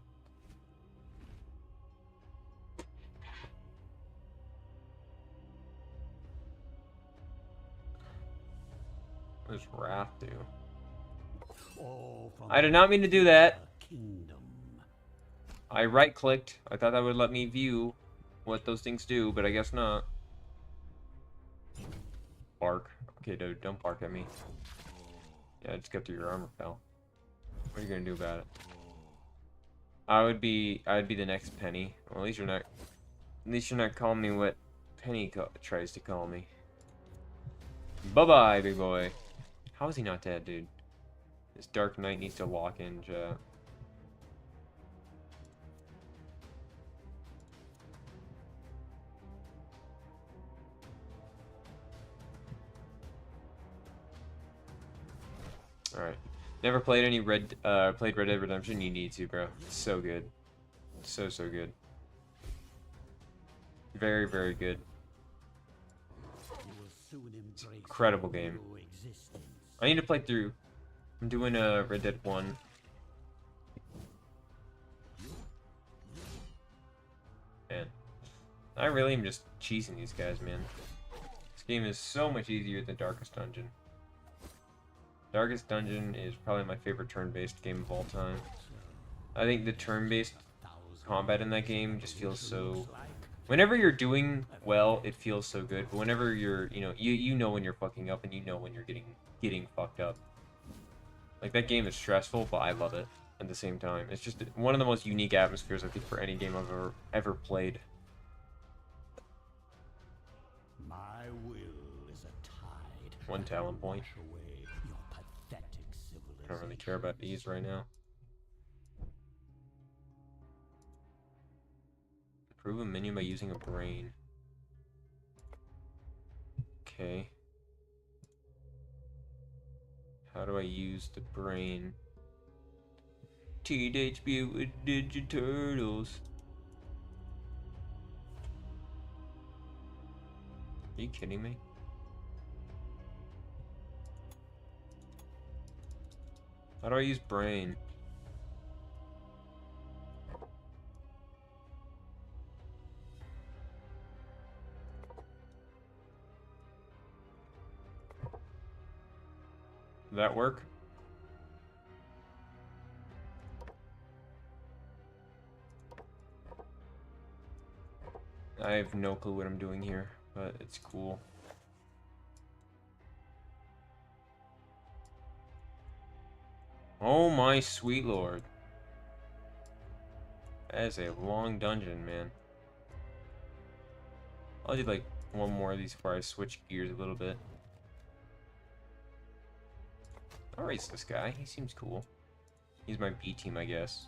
What does Wrath do? All from I did not mean to do that. the kingdom. I right-clicked. I thought that would let me view what those things do, but I guess not. Bark. Okay, dude, don't bark at me. Yeah, just get through your armor, pal. What are you gonna do about it? I would be the next Penny. Well, at least you're not calling me what Penny tries to call me. Bye-bye, big boy. How is he not dead, dude? This Dark Knight needs to lock in, chat. Alright. Never played any Red Dead Redemption? You need to, bro. It's so good. So good. Very, very good. You will soon embrace Incredible game. new existence. I need to play through. I'm doing Red Dead 1. Man. I really am just cheesing these guys, man. This game is so much easier than Darkest Dungeon. Darkest Dungeon is probably my favorite turn-based game of all time. I think the turn-based combat in that game just feels so... Whenever you're doing well, it feels so good. But whenever you're, you know when you're fucking up and you know when you're getting fucked up. Like, that game is stressful, but I love it at the same time. It's just one of the most unique atmospheres, I think, for any game I've ever played. My will is a tide. One talent point. Wash away your pathetic I don't really care about these right now. Improve a minion by using a brain. Okay. How do I use the brain? Teenage Mutant Ninja Turtles. Are you kidding me? How do I use brain? Did that work? I have no clue what I'm doing here, but it's cool. Oh my sweet lord. That is a long dungeon, man. I'll do like one more of these before I switch gears a little bit. I'll race this guy. He seems cool. He's my B team, I guess.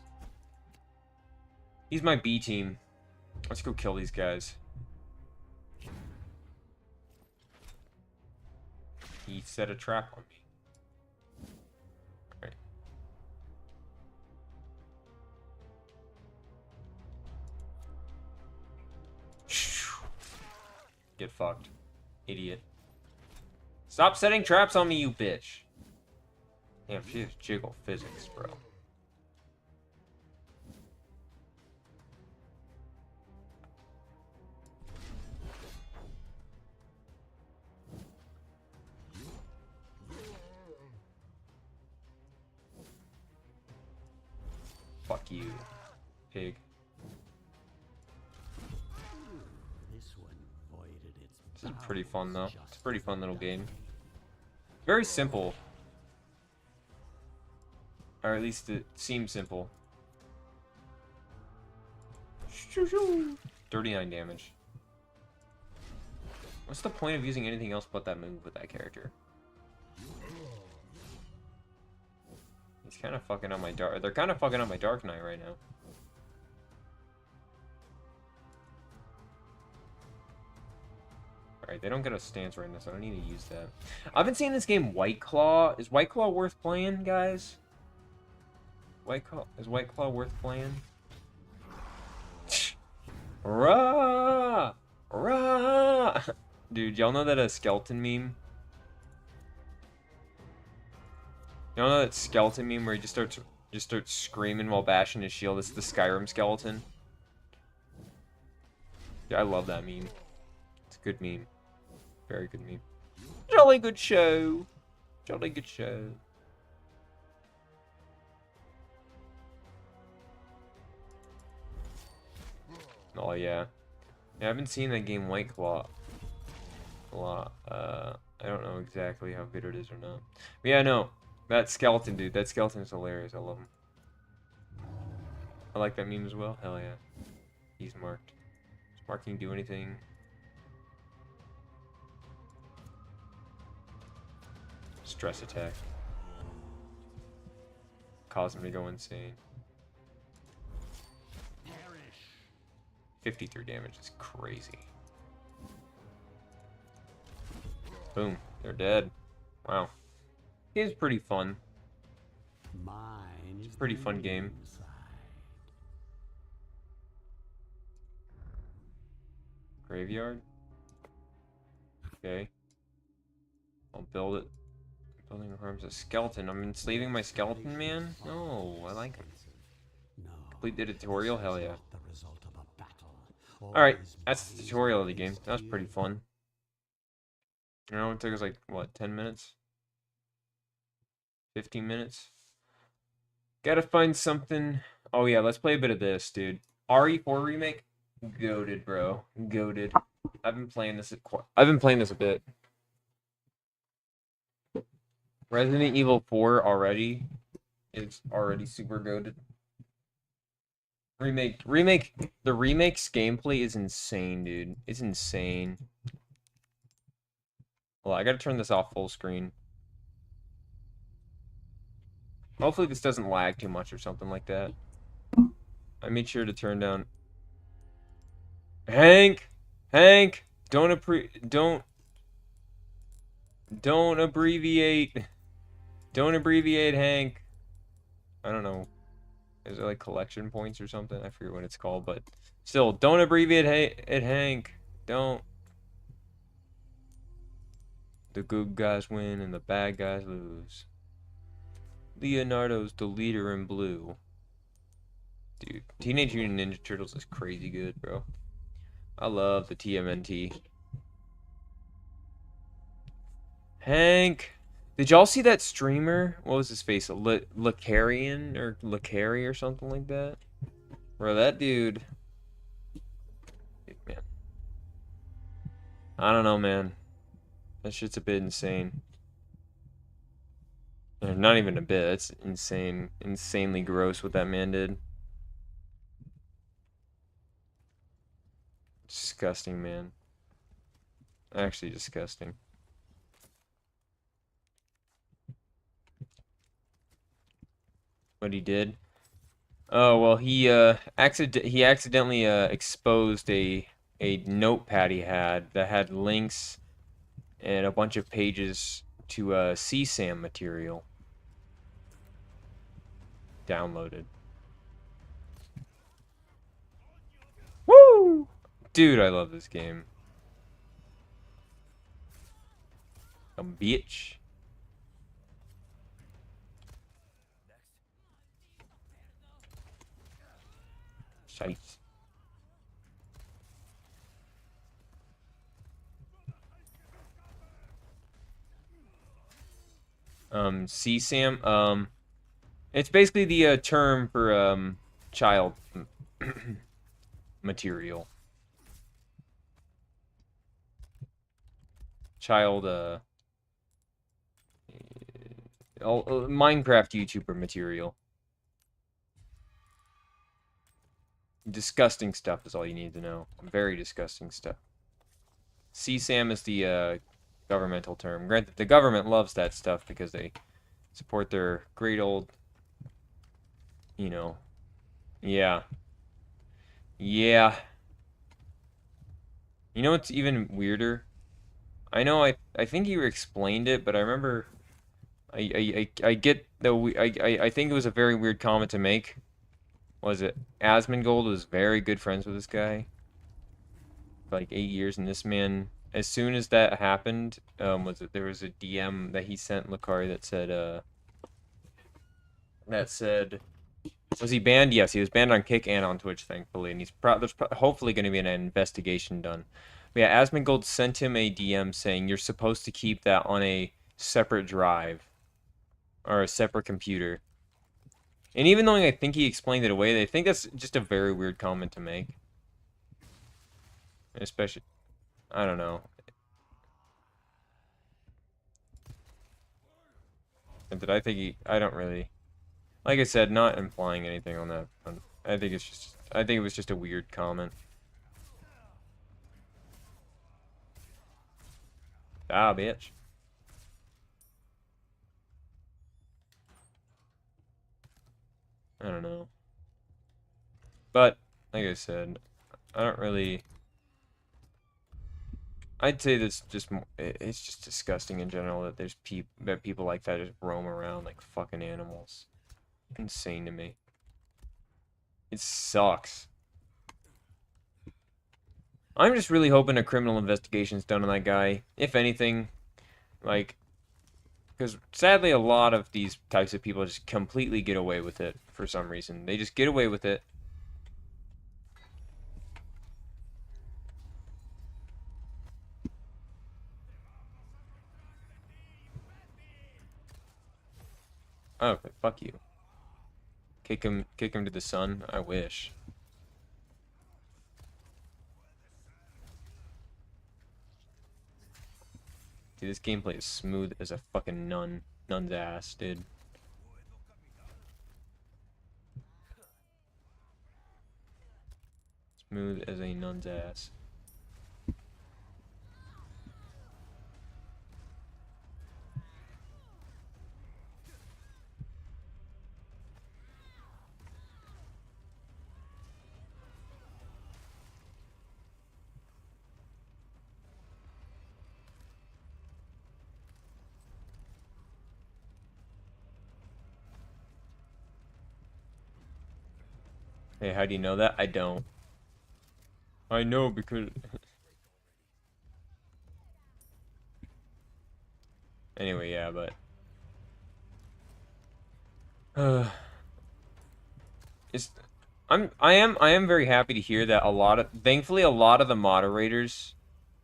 He's my B team. Let's go kill these guys. He set a trap on me. Alright. Get fucked. Idiot. Stop setting traps on me, you bitch. Damn, she has jiggle physics, bro. Fuck you, pig. This one voided its This is pretty fun, though. powers It's a pretty fun little just game. Very simple. Or at least it seems simple. 39 damage. What's the point of using anything else but that move with that character? He's kind of fucking on my dark. They're kind of fucking on my Dark Knight right now. Alright, they don't get a stance right now, so I don't need to use that. I've been seeing this game White Claw. Is White Claw worth playing, guys? Is White Claw worth playing? Rah! Rah! Dude, y'all know that a skeleton meme? Y'all know that skeleton meme where he just starts screaming while bashing his shield? It's the Skyrim skeleton. Yeah, I love that meme. It's a good meme. Very good meme. Jolly good show. Jolly good show. Oh yeah. Yeah, I've been seeing that game White Claw a lot. I don't know exactly how good it is or not. But yeah, no. That skeleton, dude. That skeleton is hilarious. I love him. I like that meme as well. Hell yeah. He's marked. Does marking do anything? Stress attack. Cause him to go insane. 53 damage is crazy. Boom. They're dead. Wow. It's pretty fun. Mine is It's a pretty the fun game. inside. Graveyard. Okay. I'll build it. Building harms a skeleton. I'm enslaving my skeleton, man? No, I like him. No, Complete the tutorial? Hell yeah. not the result of a battle. Alright, Always that's the bodies tutorial of the and game. That was pretty steel. fun. You know, it took us like, what, 10 minutes? 15 minutes? Gotta find something. Oh yeah, let's play a bit of this, dude. RE4 remake? Goated, bro. Goated. I've been playing this a bit. Resident Evil 4 already is already super goated. The remake's gameplay is insane, dude. It's insane. Well, I gotta turn this off full screen. Hopefully this doesn't lag too much or something like that. I made sure to turn down Hank, Hank, don't abbreviate. Don't abbreviate, Hank. I don't know. Is it like collection points or something? I forget what it's called, but still, don't abbreviate it, Hank. Don't. The good guys win and the bad guys lose. Leonardo's the leader in blue. Dude, Teenage Mutant Ninja Turtles is crazy good, bro. I love the TMNT. Hank, did y'all see that streamer? What was his face? Lacarian or Lacari or something like that? Bro, that dude, man. I don't know, man. That shit's a bit insane. Not even a bit. That's insane. Insanely gross what that man did. Disgusting, man. Actually disgusting. What he did? Oh, well, he accidentally exposed a notepad he had that had links and a bunch of pages to CSAM material downloaded. Woo! Dude, I love this game. A bitch. Shite. CSAM, it's basically the term for child material. Child Minecraft YouTuber material. Disgusting stuff is all you need to know. Very disgusting stuff. CSAM is the governmental term. Granted, the government loves that stuff because they support their great old, you know, yeah. Yeah. You know what's even weirder? I know I think you explained it, but I remember I get the I think it was a very weird comment to make. Was it Asmongold was very good friends with this guy for like 8 years, and this man, as soon as that happened, was it there was a DM that he sent Lakari that said was he banned? Yes, he was banned on Kick and on Twitch, thankfully, and there's hopefully going to be an investigation done. But yeah, Asmongold sent him a DM saying you're supposed to keep that on a separate drive or a separate computer. And even though I think he explained it away, I think that's just a very weird comment to make. Especially, I don't know. Did I think he? I don't really. Like I said, not implying anything on that front. I think it's just. I think it was just a weird comment. Ah, bitch. I don't know. But like I said, I don't really. I'd say this just it's just disgusting in general that there's people like that just roam around like fucking animals. Insane to me. It sucks. I'm just really hoping a criminal investigation's done on that guy. If anything, like, because sadly a lot of these types of people just completely get away with it for some reason. They just get away with it. Oh, fuck you. Kick him to the sun. I wish. Dude, this gameplay is smooth as a fucking nun's ass, dude. Smooth as a nun's ass. Hey, how do you know that? I don't. I know because... Anyway, yeah, but... it's... I am very happy to hear that thankfully a lot of the moderators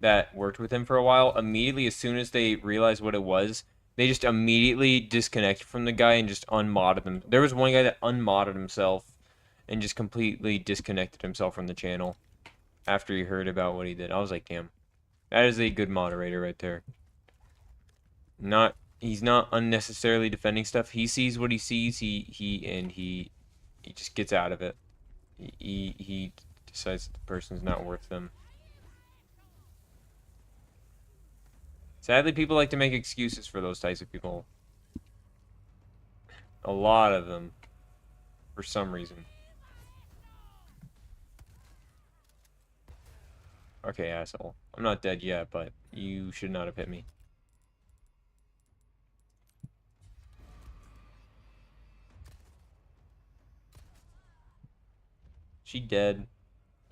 that worked with him for a while, immediately as soon as they realized what it was, they just immediately disconnected from the guy and just unmodded him. There was one guy that unmodded himself and just completely disconnected himself from the channel after he heard about what he did. I was like, damn, that is a good moderator right there. He's not unnecessarily defending stuff. He sees what he sees. He just gets out of it. He decides that the person's not worth them. Sadly, people like to make excuses for those types of people. A lot of them, for some reason. Okay, asshole. I'm not dead yet, but you should not have hit me. She dead?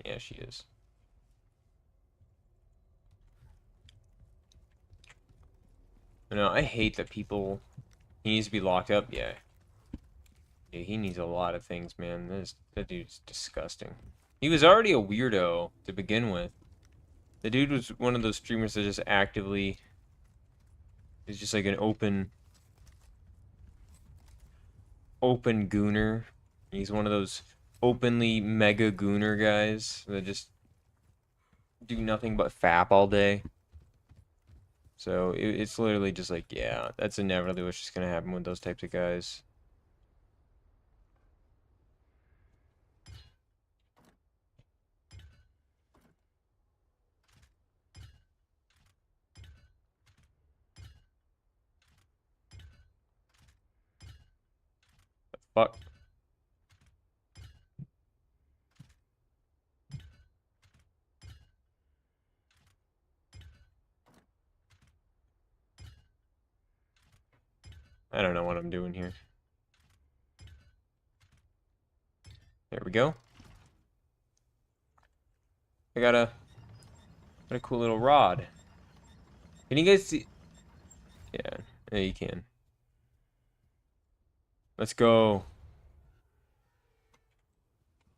Yeah, she is. No, I hate that people... He needs to be locked up? Yeah. Yeah, he needs a lot of things, man. That dude's disgusting. He was already a weirdo to begin with. The dude was one of those streamers that just actively... is just like an open gooner. He's one of those openly mega gooner guys that just do nothing but fap all day. So it's literally just like, yeah, that's inevitably what's just gonna happen with those types of guys. Fuck. I don't know what I'm doing here. There we go. I got a cool little rod. Can you guys see? Yeah, you can. Let's go.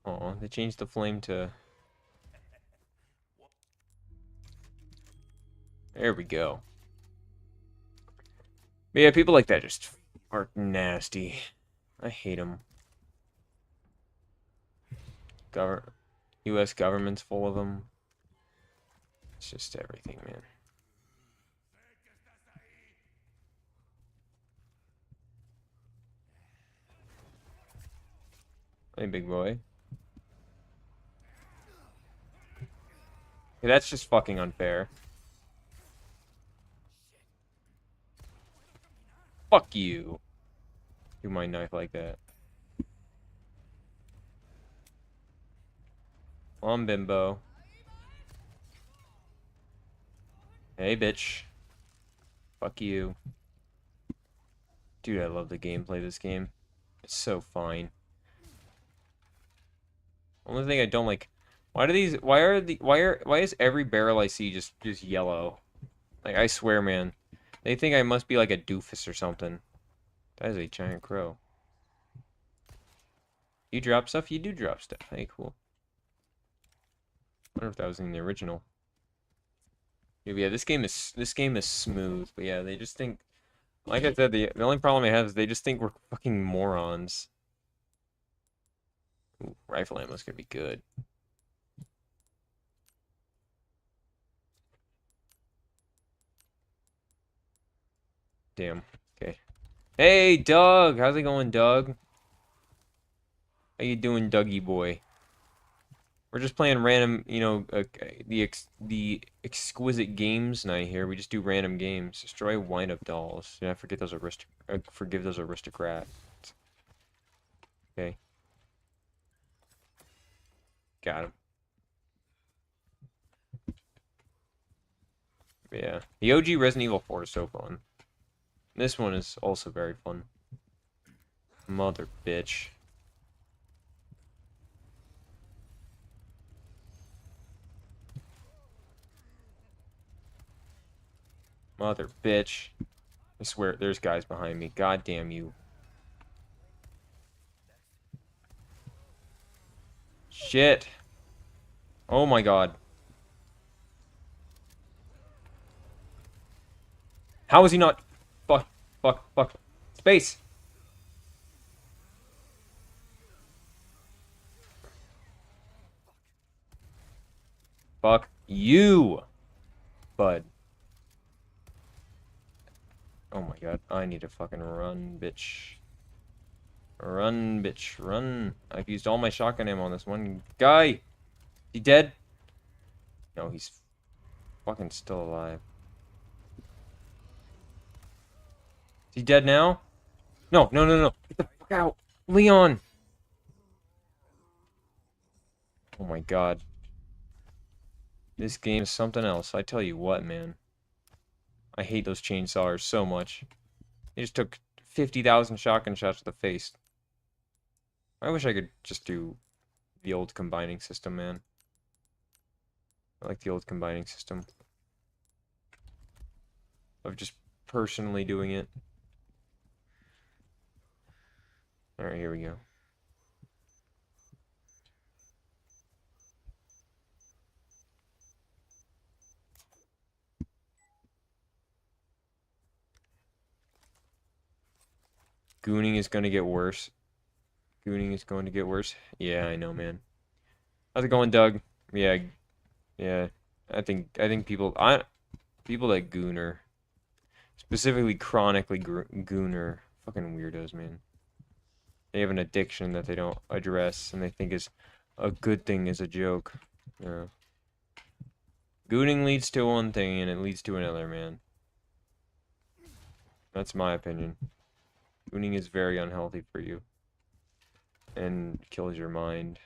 Oh, they changed the flame to... There we go. But yeah, people like that just are nasty. I hate them. U.S. government's full of them. It's just everything, man. Hey, big boy. Yeah, that's just fucking unfair. Fuck you. Do my knife like that. On bimbo. Hey, bitch. Fuck you. Dude, I love the gameplay of this game. It's so fine. Only thing I don't like, why is every barrel I see just yellow? Like, I swear, man. They think I must be like a doofus or something. That is a giant crow. You drop stuff? You do drop stuff. Hey, cool. Wonder if that was in the original. Yeah, this game is smooth, but yeah, they just think, like I said, the only problem I have is they just think we're fucking morons. Ooh, rifle ammo's gonna be good. Damn. Okay. Hey, Doug! How's it going, Doug? How you doing, Dougie boy? We're just playing random, you know, the exquisite games night here. We just do random games. Destroy wind-up dolls. Yeah, forgive those aristocrats. Okay. Got him. Yeah. The OG Resident Evil 4 is so fun. This one is also very fun. Mother bitch. Mother bitch. I swear, there's guys behind me. God damn you. Shit. Oh my god. How is he not... Fuck. Fuck. Fuck. Space. Fuck you, bud. Oh my god. I need to fucking run, bitch. Run, bitch. Run. I've used all my shotgun ammo on this one guy. He dead? No, he's fucking still alive. Is he dead now? No, no, no, no. Get the fuck out. Leon. Oh my god. This game is something else. I tell you what, man. I hate those chainsawers so much. They just took 50,000 shotgun shots to the face. I wish I could just do the old combining system, man. I like the old combining system. Of just personally doing it. Alright, here we go. Gooning is going to get worse. Gooning is going to get worse. Yeah, I know, man. How's it going, Doug? Yeah, yeah. I think people that gooner, specifically chronically gooner, fucking weirdos, man. They have an addiction that they don't address, and they think is a good thing is a joke. Yeah. Gooning leads to one thing, and it leads to another, man. That's my opinion. Gooning is very unhealthy for you. And kills your mind.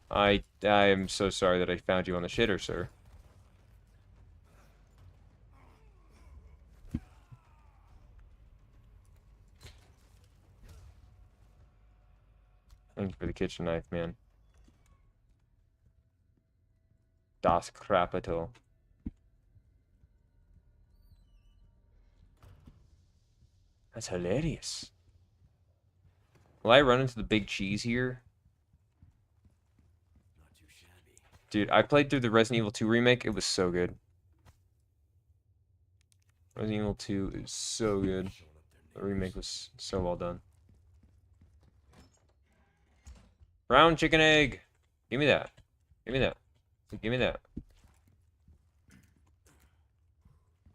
I am so sorry that I found you on the shitter, sir. Thank you for the kitchen knife, man. Das Kapital. That's hilarious. Will I run into the big cheese here? Not too shabby. Dude, I played through the Resident Evil 2 remake. It was so good. Resident Evil 2 is so good. The remake was so well done. Brown chicken egg! Give me that. Give me that. Give me that.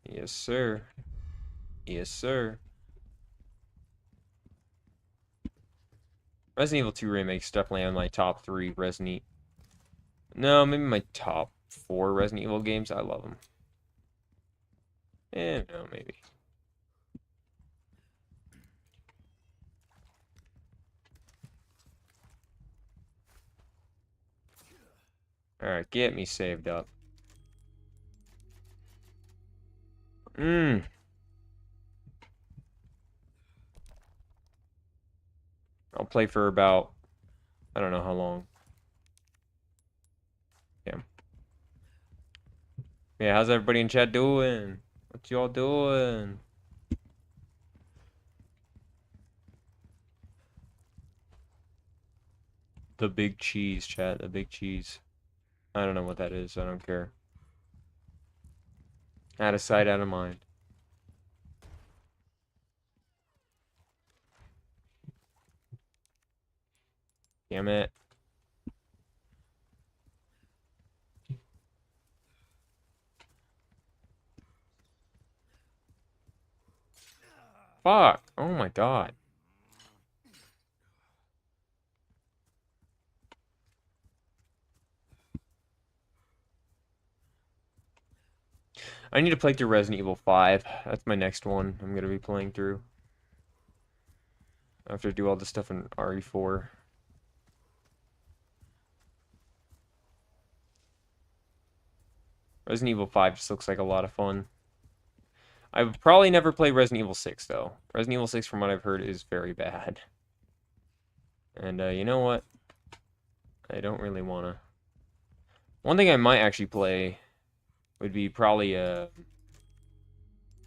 Yes, sir. Yes, sir. Resident Evil 2 Remake's definitely on my top 3 Resident Evil. No, maybe my top 4 Resident Evil games. I love them. No, maybe. Alright, get me saved up. I'll play for about, I don't know how long. Yeah, how's everybody in chat doing? What y'all doing? The big cheese, chat. The big cheese. I don't know what that is. I don't care. Out of sight, out of mind. Damn it. Fuck. Oh my god. I need to play through Resident Evil 5. That's my next one I'm going to be playing through. After I do all this stuff in RE4. Resident Evil 5 just looks like a lot of fun. I would probably never play Resident Evil 6, though. Resident Evil 6, from what I've heard, is very bad. And, you know what? I don't really want to... One thing I might actually play would be probably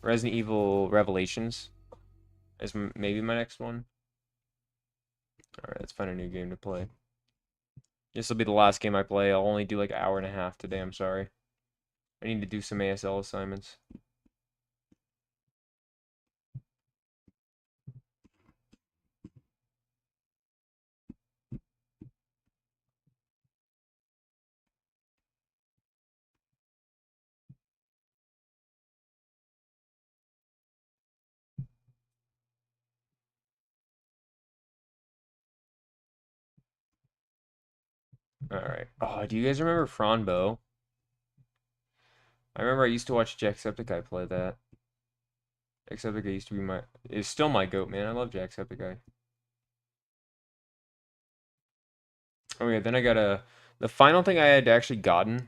Resident Evil Revelations is maybe my next one. All right, let's find a new game to play. This will be the last game I play. I'll only do like an hour and a half today. I'm sorry. I need to do some ASL assignments. All right. Oh, do you guys remember Franbo? I remember I used to watch Jacksepticeye play that. Jacksepticeye used to be is still my goat, man. I love Jacksepticeye. Okay, then I got the final thing I had actually gotten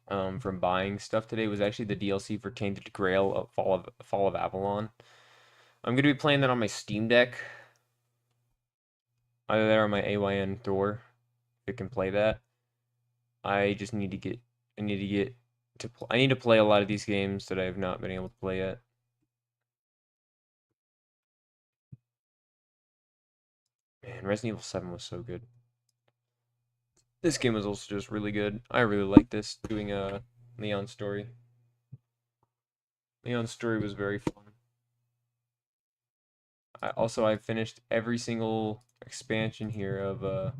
from buying stuff today was actually the DLC for Tainted Grail of Fall of Avalon. I'm gonna be playing that on my Steam Deck. Either that or my AYN Thor. If it can play that. I just need to get I need to get I need to play a lot of these games that I have not been able to play yet. Man, Resident Evil 7 was so good. This game was also just really good. I really like this, doing a Leon story. Leon's story was very fun. I finished every single expansion here of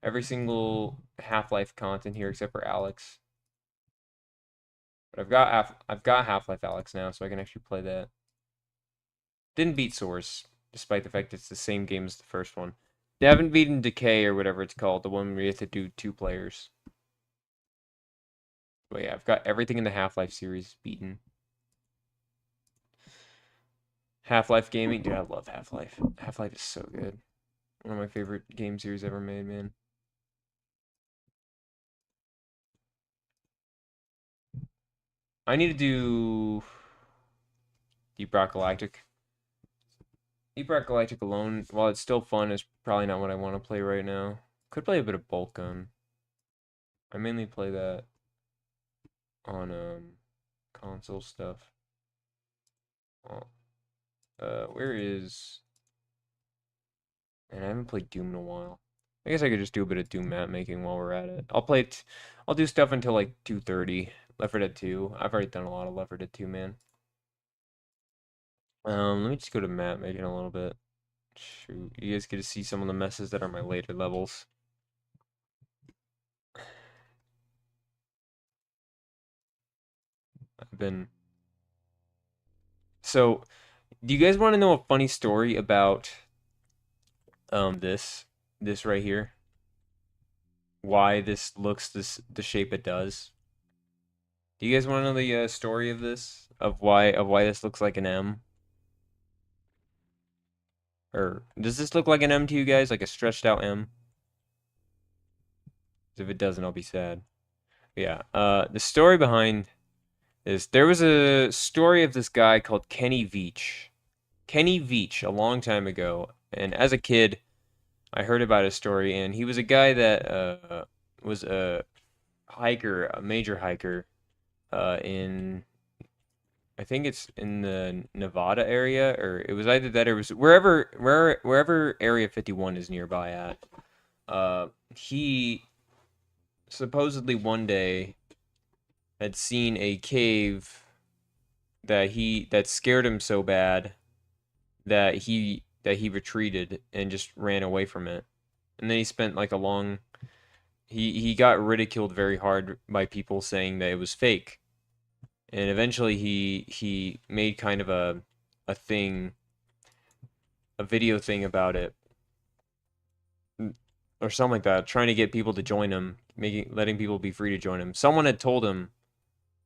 every single Half-Life content here except for Alex. But I've got Half-Life Alex now, so I can actually play that. Didn't beat Source, despite the fact it's the same game as the first one. They haven't beaten Decay or whatever it's called, the one where you have to do 2 players. But yeah, I've got everything in the Half-Life series beaten. Half-Life gaming, dude, I love Half-Life. Half-Life is so good. One of my favorite game series ever made, man. I need to do Deep Rock Galactic. Deep Rock Galactic alone, while it's still fun, is probably not what I want to play right now. Could play a bit of Bolt Gun. I mainly play that on console stuff. Where is... And I haven't played Doom in a while. I guess I could just do a bit of Doom map making while we're at it. I'll do stuff until like 2:30. Left 4 Dead 2. I've already done a lot of Left 4 Dead 2, man. Let me just go to map making a little bit. Shoot, you guys get to see some of the messes that are my later levels. I've been... So, do you guys want to know a funny story about this right here? Why this looks the shape it does? Do you guys want to know the story of this? Of why this looks like an M? Or does this look like an M to you guys? Like a stretched out M? If it doesn't, I'll be sad. Yeah. The story behind this, there was a story of this guy called Kenny Veach. Kenny Veach, a long time ago. And as a kid, I heard about his story, and he was a guy that was a hiker, a major hiker, in I think it's in the Nevada area, or it was either that or it was wherever Area 51 is nearby at. He supposedly one day had seen a cave that scared him so bad that he retreated and just ran away from it. And then he spent like a long he got ridiculed very hard by people saying that it was fake. And eventually he made kind of a thing, a video thing about it, or something like that, trying to get people to join him, letting people be free to join him. Someone had told him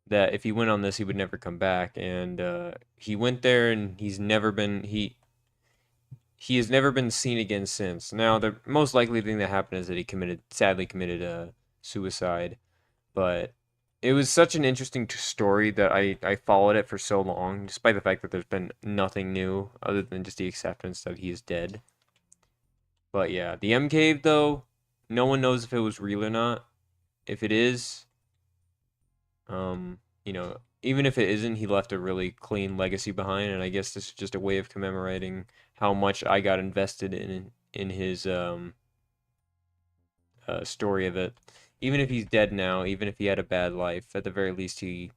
that if he went on this, he would never come back, and he went there, and he has never been seen again since. Now, the most likely thing that happened is that he sadly committed suicide, but it was such an interesting story that I followed it for so long, despite the fact that there's been nothing new other than just the acceptance that he is dead. But yeah, the M Cave, though, no one knows if it was real or not. If it is, you know, even if it isn't, he left a really clean legacy behind, and I guess this is just a way of commemorating how much I got invested in his story of it. Even if he's dead now, even if he had a bad life, at the very least he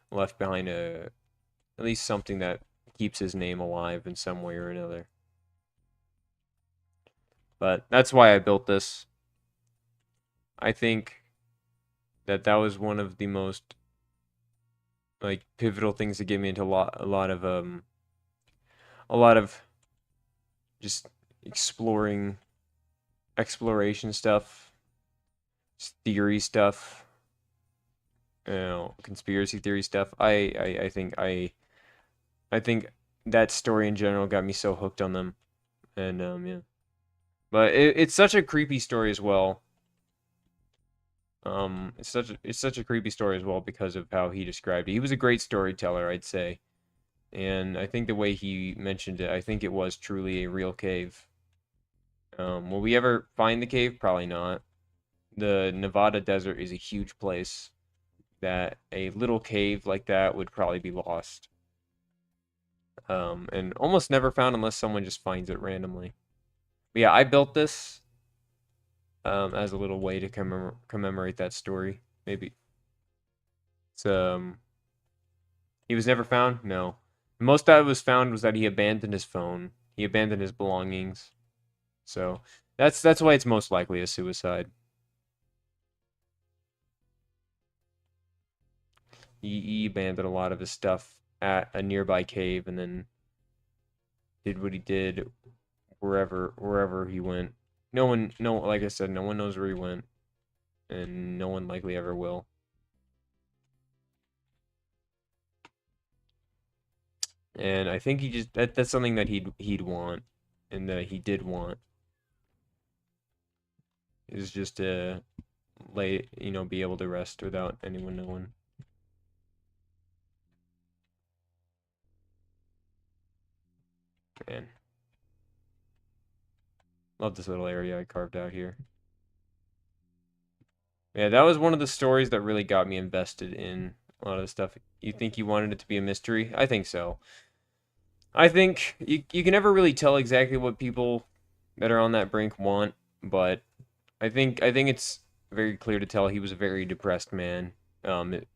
left behind at least something that keeps his name alive in some way or another. But that's why I built this. I think that was one of the most like pivotal things to get me into a lot of just exploration stuff, theory stuff, conspiracy theory stuff. I think that story in general got me so hooked on them, and yeah. But it's such a creepy story as well. It's such a creepy story as well because of how he described it. He was a great storyteller, I'd say, and I think the way he mentioned it, I think it was truly a real cave. Will we ever find the cave? Probably not. The Nevada desert is a huge place that a little cave like that would probably be lost. And almost never found unless someone just finds it randomly. But yeah, I built this as a little way to commemorate that story. Maybe it's he was never found. No, the most that was found was that he abandoned his phone. He abandoned his belongings. So that's why it's most likely a suicide. He abandoned a lot of his stuff at a nearby cave and then did what he did wherever he went. No, like I said, no one knows where he went, and no one likely ever will. And I think he just that's something that he'd want, and that he did want, is just to be able to rest without anyone knowing. Man, love this little area I carved out here. Yeah, that was one of the stories that really got me invested in a lot of the stuff. You think you wanted it to be a mystery? I think so. I think you can never really tell exactly what people that are on that brink want, but I think it's very clear to tell he was a very depressed man.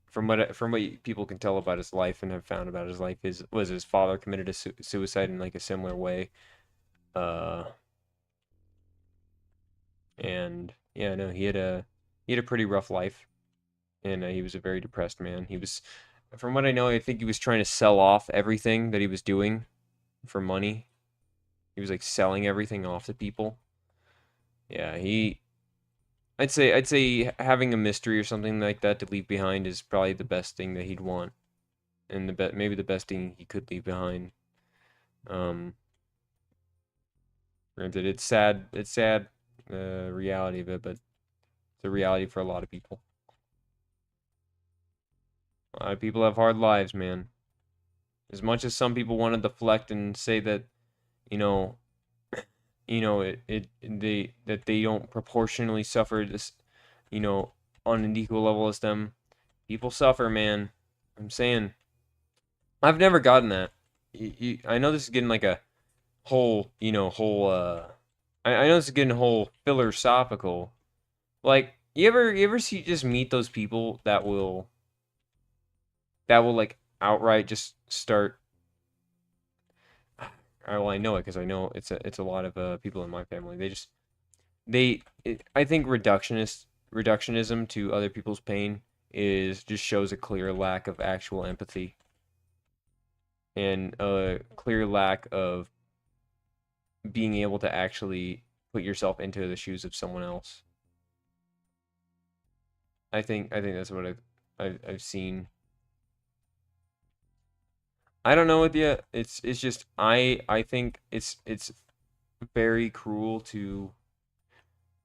From what people can tell about his life and have found about his life, his father committed a suicide in like a similar way, uh, and yeah, no, he had a pretty rough life, and he was a very depressed man. He was, from what I know, I think he was trying to sell off everything that he was doing for money. He was like selling everything off to people. Yeah, I'd say having a mystery or something like that to leave behind is probably the best thing that he'd want, and maybe the best thing he could leave behind. Um, Granted, it's sad, reality of it, but it's a reality for a lot of people. A lot of people have hard lives, man. As much as some people want to deflect and say that, you know, that they don't proportionally suffer this, you know, on an equal level as them. People suffer, man. I'm saying, I've never gotten that. I know this is getting like a whole, I know this is getting whole philosophical. Like, you ever see just meet those people that will like outright just start. Well, I know it because I know it's a lot of people in my family. I think reductionism to other people's pain is just shows a clear lack of actual empathy and a clear lack of being able to actually put yourself into the shoes of someone else. I think that's what I've seen. I don't know with you. It's just I think it's very cruel to.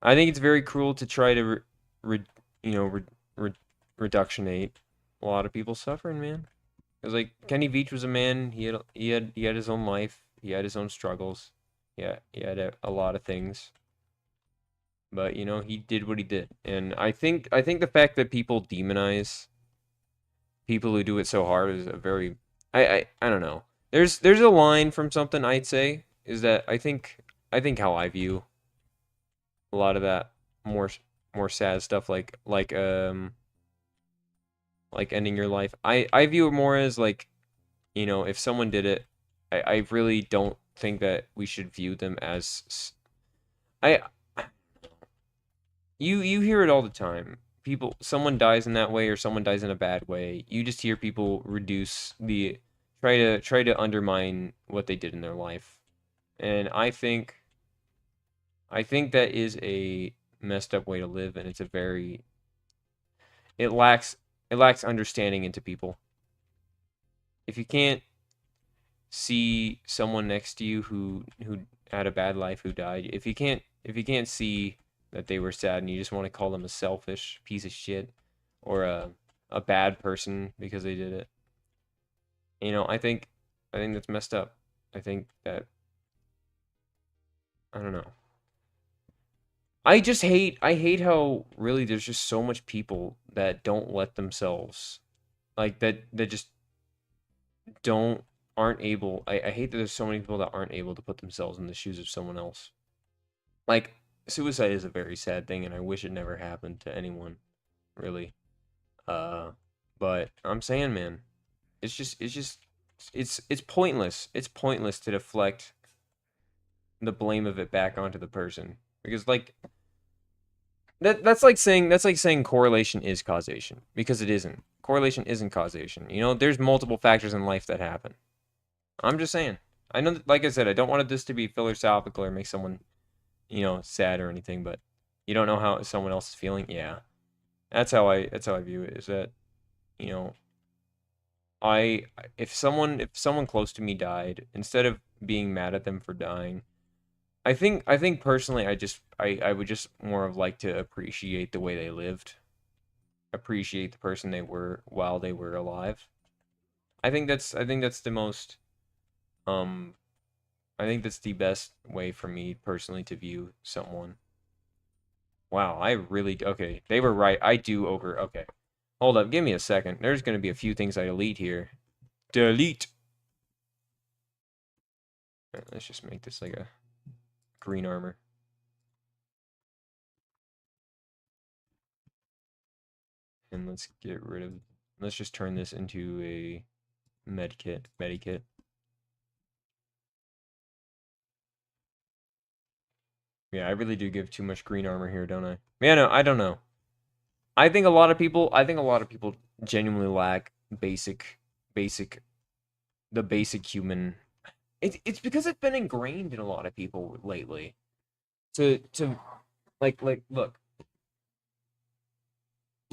I think it's very cruel to try to re, you know re, re, reductionate a lot of people suffering, man. Because like Kenny Beach was a man. He had his own life. He had his own struggles. Yeah, he had a lot of things. But he did what he did, and I think the fact that people who do it so hard is a very I don't know. There's a line from something I'd say is that I think how I view a lot of that more more sad stuff like ending your life. I view it more as like, if someone did it, I really don't think that we should view them as I you hear it all the time. Someone dies in that way or someone dies in a bad way. You just hear people reduce the try to undermine what they did in their life. And I think that is a messed up way to live, and it lacks it lacks understanding into people. If you can't see someone next to you who had a bad life, who died, if you can't see that they were sad and you just want to call them a selfish piece of shit or a bad person because they did it, I think that's messed up. I think that I don't know. I hate how really there's just so much people that don't let themselves like that just don't aren't able I hate that there's so many people that aren't able to put themselves in the shoes of someone else. Like suicide is a very sad thing and I wish it never happened to anyone, really. Uh but I'm saying, man, it's just it's pointless. It's pointless to deflect the blame of it back onto the person because like that's like saying correlation is causation because it isn't. Correlation isn't causation. There's multiple factors in life that happen. I'm just saying. I know, like I said, I don't want this to be philosophical or make someone, sad or anything, but you don't know how someone else is feeling. Yeah, that's how I view it. Is that, you know, I if someone close to me died, instead of being mad at them for dying, I think personally, I would just more of like to appreciate the way they lived, appreciate the person they were while they were alive. I think that's the most um I think that's the best way for me personally to view someone. Wow, I really okay. They were right. I do over. Okay, hold up. Give me a second. There's gonna be a few things I delete here. Delete. Let's just make this like a green armor, and let's get rid of. Let's just turn this into a medkit. Medikit. Yeah, I really do give too much green armor here, don't I? Yeah, no, I don't know. I think a lot of people genuinely lack basic the basic human. It's because it's been ingrained in a lot of people lately. To like look,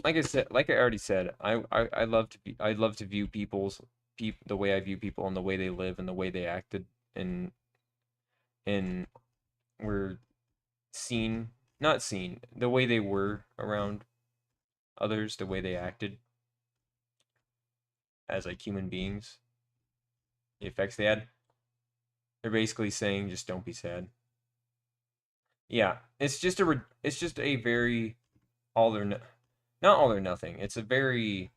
like I already said, I love to view the way I view people and the way they live and the way they acted and were seen, not seen, the way they were around others, the way they acted as like human beings, the effects they had. They're basically saying just don't be sad. Yeah, it's just a very all or no, not all or nothing. It's a very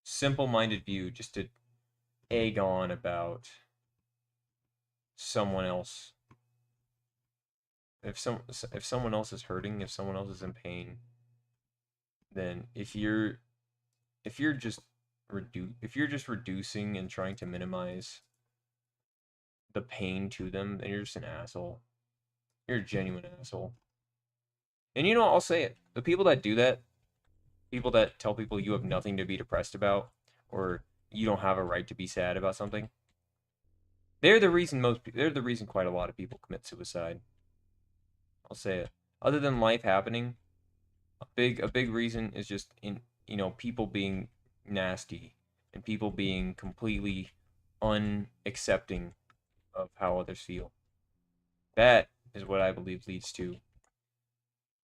simple-minded view just to egg on about someone else. If someone else is hurting, if someone else is in pain, then if you're just reducing and trying to minimize the pain to them, then you're just an asshole. You're a genuine asshole. And I'll say it. The people that do that, people that tell people you have nothing to be depressed about or you don't have a right to be sad about something, they're the reason quite a lot of people commit suicide. I'll say it. Other than life happening, a big reason is just in people being nasty and people being completely unaccepting of how others feel. That is what I believe leads to,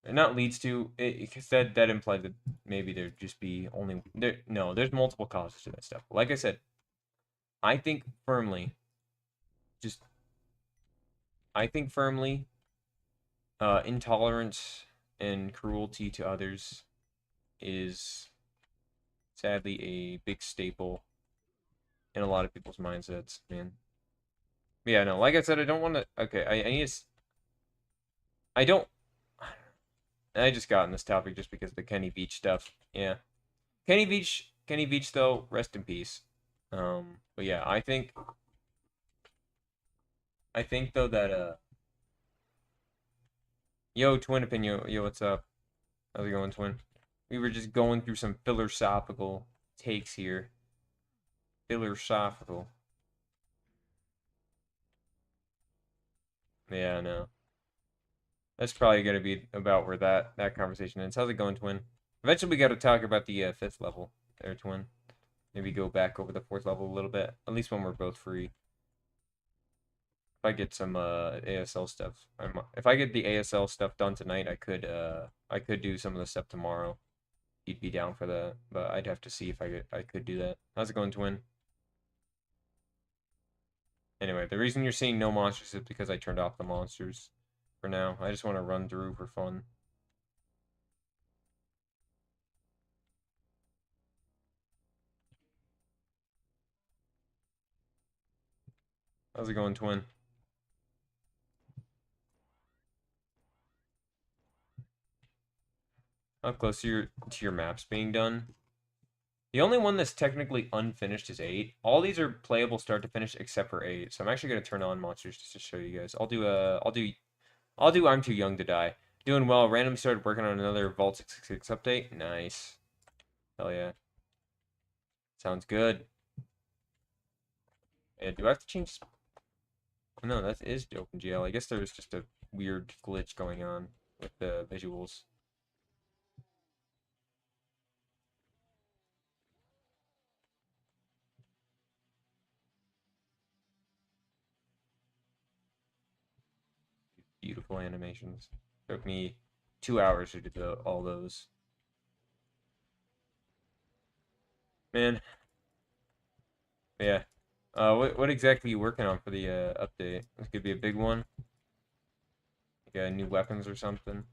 not leads to it, because that implies that maybe there just be only there. No, there's multiple causes to that stuff. Like I said, I think firmly, just I think firmly, intolerance and cruelty to others is Sadly, a big staple in a lot of people's mindsets, man. But yeah, no, like I said, I don't want to. Okay, I need to. I don't. I just got on this topic just because of the Kenny Beach stuff. Yeah, Kenny Beach though, rest in peace. But yeah, I think though that yo, Twin Opinion, yo, what's up? How's it going, Twin? We were just going through some philosophical takes here. Philosophical. Yeah, no. That's probably gonna be about where that conversation ends. How's it going, Twin? Eventually, we got to talk about the fifth level there, Twin. Maybe go back over the fourth level a little bit. At least when we're both free. If I get some ASL stuff, if I get the ASL stuff done tonight, I could do some of the stuff tomorrow. He'd be down for that, but I'd have to see if I could do that. How's it going, Twin? Anyway, the reason you're seeing no monsters is because I turned off the monsters for now. I just want to run through for fun. How's it going, Twin? How close to your maps being done? The only one that's technically unfinished is 8. All these are playable start to finish except for 8. So I'm actually gonna turn on monsters just to show you guys. I'll do I'm Too Young to Die. Doing well. Randomly started working on another Vault 666 update. Nice. Hell yeah. Sounds good. Yeah, do I have to change? No, that is OpenGL. I guess there's just a weird glitch going on with the visuals. Beautiful animations. Took me 2 hours to do all those. Man, yeah. What exactly are you working on for the update? This could be a big one. Like new weapons or something.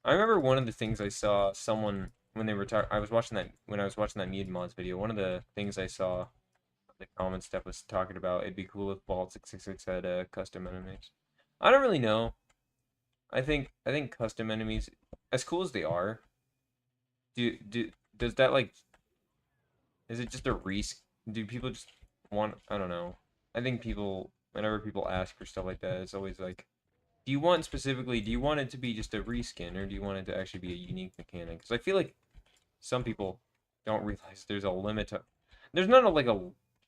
I remember one of the things I saw someone when they were talking. I was watching that when I was watching that Mute Mods video. One of the things I saw the comment stuff was talking about it'd be cool if Vault 666 had custom enemies. I don't really know. I think custom enemies, as cool as they are, does that like is it just a risk? Do people just want? I don't know. I think people whenever people ask for stuff like that, it's always like, do you want specifically? Do you want it to be just a reskin, or do you want it to actually be a unique mechanic? Because I feel like some people don't realize there's a limit to. There's not a, like a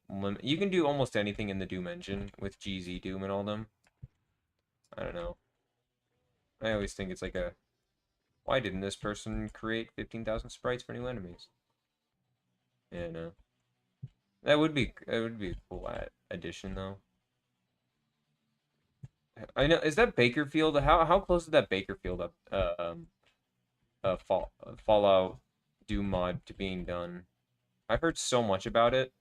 limit. You can do almost anything in the Doom engine with GZ Doom and all them. I don't know. I always think it's like a. Why didn't this person create 15,000 sprites for new enemies? Yeah, no. That would be a cool addition though. I know. Is that Bakerfield? How close is that Bakerfield up Fallout Doom mod to being done? I've heard so much about it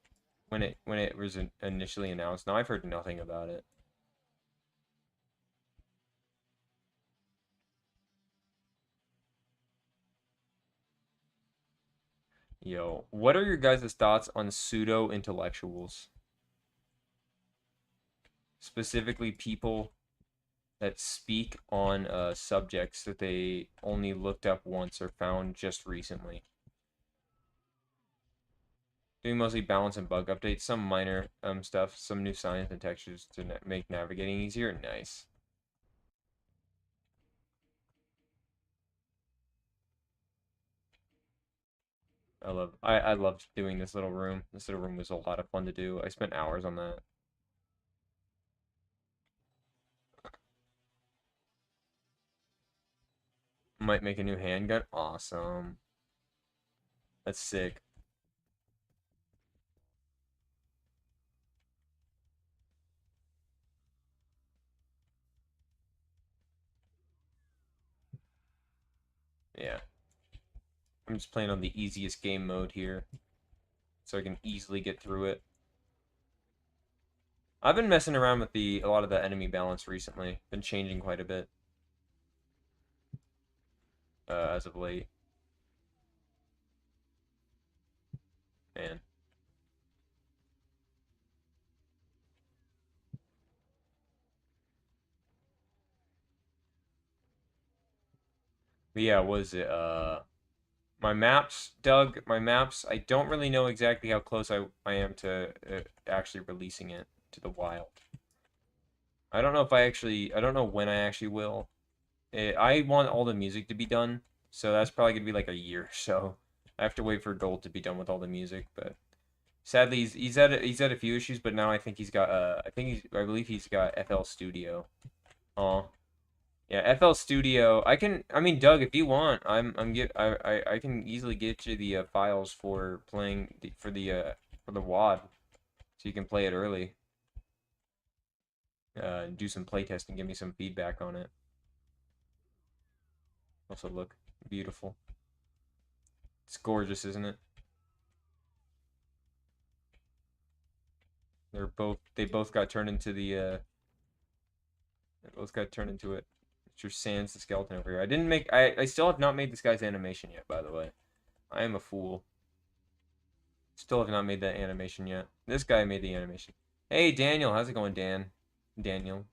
when it was initially announced. Now I've heard nothing about it. Yo, what are your guys' thoughts on pseudo intellectuals? Specifically, people that speak on subjects that they only looked up once or found just recently. Doing mostly balance and bug updates, some minor stuff, some new science and textures to make navigating easier. Nice. I loved doing this little room. This little room was a lot of fun to do. I spent hours on that. Might make a new handgun. Awesome. That's sick. Yeah. I'm just playing on the easiest game mode here, so I can easily get through it. I've been messing around with a lot of the enemy balance recently. Been changing quite a bit as of late. But yeah, what is it? My maps, Doug, my maps, I don't really know exactly how close I am to actually releasing it to the wild. I don't know if I don't know when I actually will. I want all the music to be done, so that's probably gonna be like a year. So I have to wait for Gold to be done with all the music. But sadly, he's had a few issues, but now I think he's got I believe he's got FL Studio. Oh, yeah, FL Studio. I mean, Doug, if you want, I can easily get you the files for playing for the WAD, so you can play it early. Do some playtesting, give me some feedback on it. Also look beautiful. It's gorgeous, isn't it? They both got turned into they both got turned into it. It's your Sans the skeleton over here. I still have not made this guy's animation yet, by the way. I am a fool. Still have not made that animation yet. This guy made the animation. Hey Daniel, how's it going, Dan? Daniel.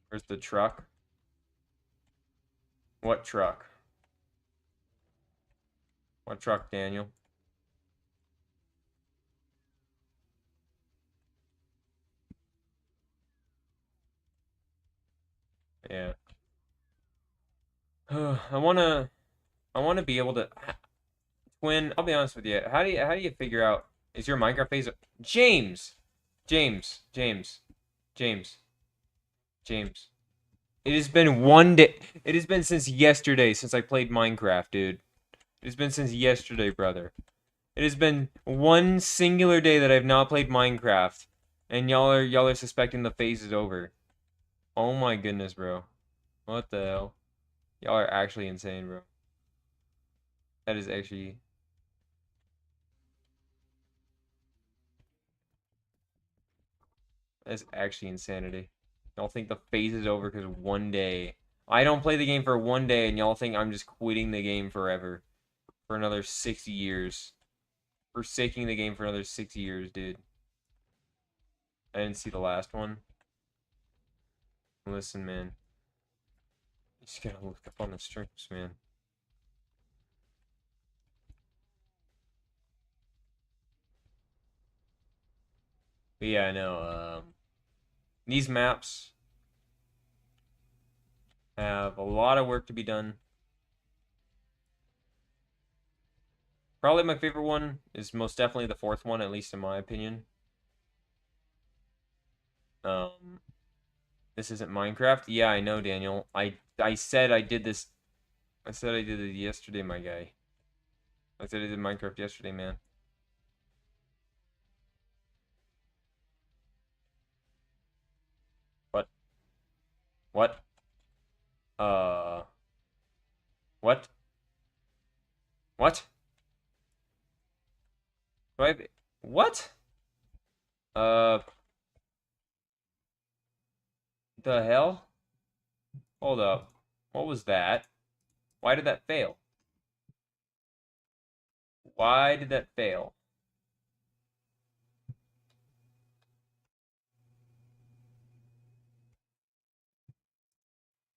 Where's the truck? What truck? What truck, Daniel? Yeah. I wanna be able to Twin, I'll be honest with you. How do you figure out is your Minecraft phase James? James, James, James, James. It has been one day. It has been since yesterday since I played Minecraft, dude. It has been since yesterday, brother. It has been one singular day that I've not played Minecraft, and y'all are suspecting the phase is over. Oh my goodness, bro. What the hell? Y'all are actually insane, bro. That is actually that's actually insanity. Y'all think the phase is over because one day. I don't play the game for one day, and y'all think I'm just quitting the game forever for another 60 years. Forsaking the game for another 6 years, dude. I didn't see the last one. Listen, man. You just gotta look up on the streams, man. But yeah, I know. These maps have a lot of work to be done. Probably my favorite one is most definitely the fourth one, at least in my opinion. Um, this isn't Minecraft. Yeah, I know, Daniel. I said I did this. I said I did it yesterday, my guy. I said I did Minecraft yesterday, man. What? What? Uh, what? What? Do I have... What? Uh, the hell? Hold up. What was that? Why did that fail? Why did that fail?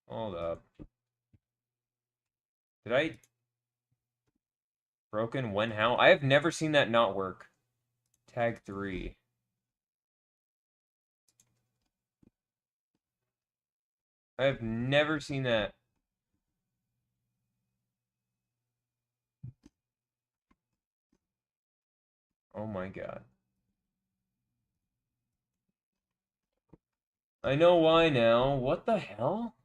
Hold up. Did I... Broken? When? How? I have never seen that not work. Tag 3. I have never seen that. Oh my god. I know why now. What the hell?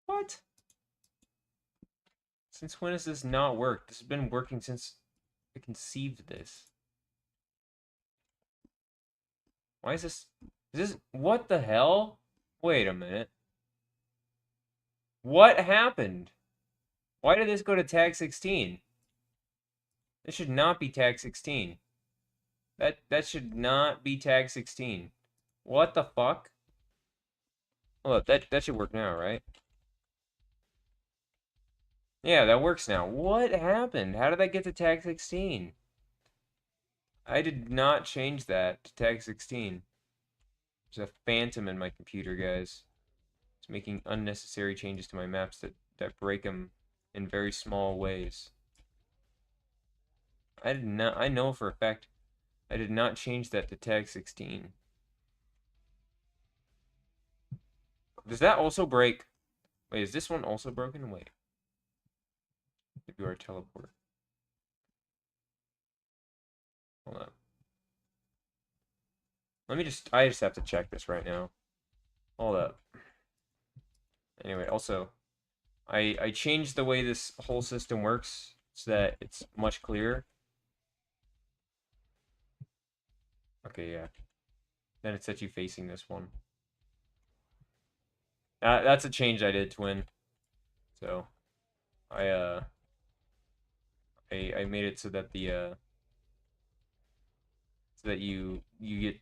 What? Since when has this not worked? This has been working since I conceived this. Why is this... Is this... What the hell? Wait a minute. What happened? Why did this go to tag 16? This should not be tag 16. That should not be tag 16. What the fuck? Hold up, that should work now, right? Yeah, that works now. What happened? How did I get to tag 16? I did not change that to tag 16. There's a phantom in my computer, guys. It's making unnecessary changes to my maps that break them in very small ways. I did not. I know for a fact I did not change that to tag 16. Does that also break? Wait, is this one also broken? Wait. Maybe our teleport. Hold on. I just have to check this right now. Hold up. Anyway, also, I changed the way this whole system works so that it's much clearer. Okay, yeah. Then it sets you facing this one. That's a change I did, Twin. So, I I made it so that you get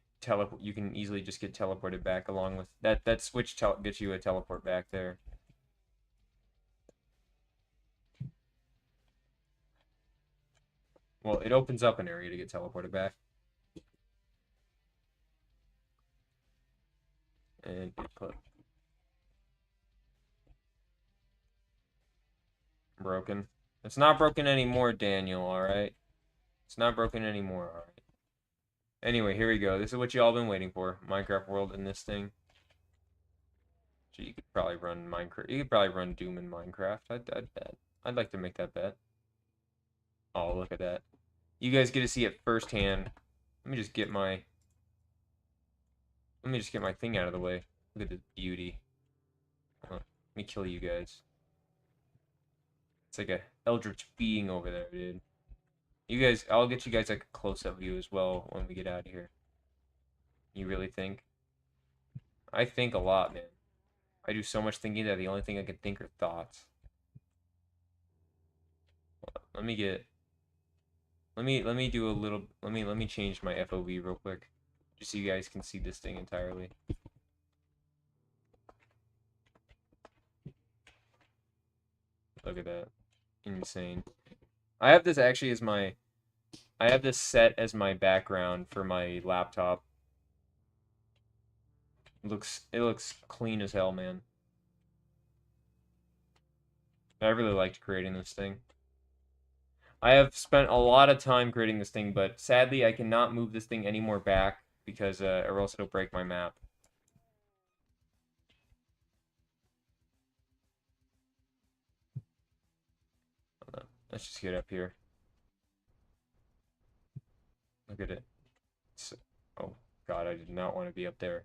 you can easily just get teleported back along with that switch gets you a teleport back there. Well, it opens up an area to get teleported back. And put broken. It's not broken anymore, Daniel, alright? It's not broken anymore, alright? Anyway, here we go. This is what y'all been waiting for. Minecraft world in this thing. So you could probably run Minecraft. You could probably run Doom in Minecraft. I'd bet. I'd like to make that bet. Oh, look at that. You guys get to see it firsthand. Let me just get my thing out of the way. Look at this beauty. Let me kill you guys. It's like a eldritch being over there, dude. You guys, I'll get you guys like a close-up view as well when we get out of here. You really think? I think a lot, man. I do so much thinking that the only thing I can think are thoughts. Let me get. Let me do a little. Let me change my FOV real quick, just so you guys can see this thing entirely. Look at that, insane. I have this actually as my. I have this set as my background for my laptop. It looks clean as hell, man. I really liked creating this thing. I have spent a lot of time creating this thing, but sadly I cannot move this thing any more back because or else it'll break my map. Let's just get up here. Look at it. Oh god, I did not want to be up there.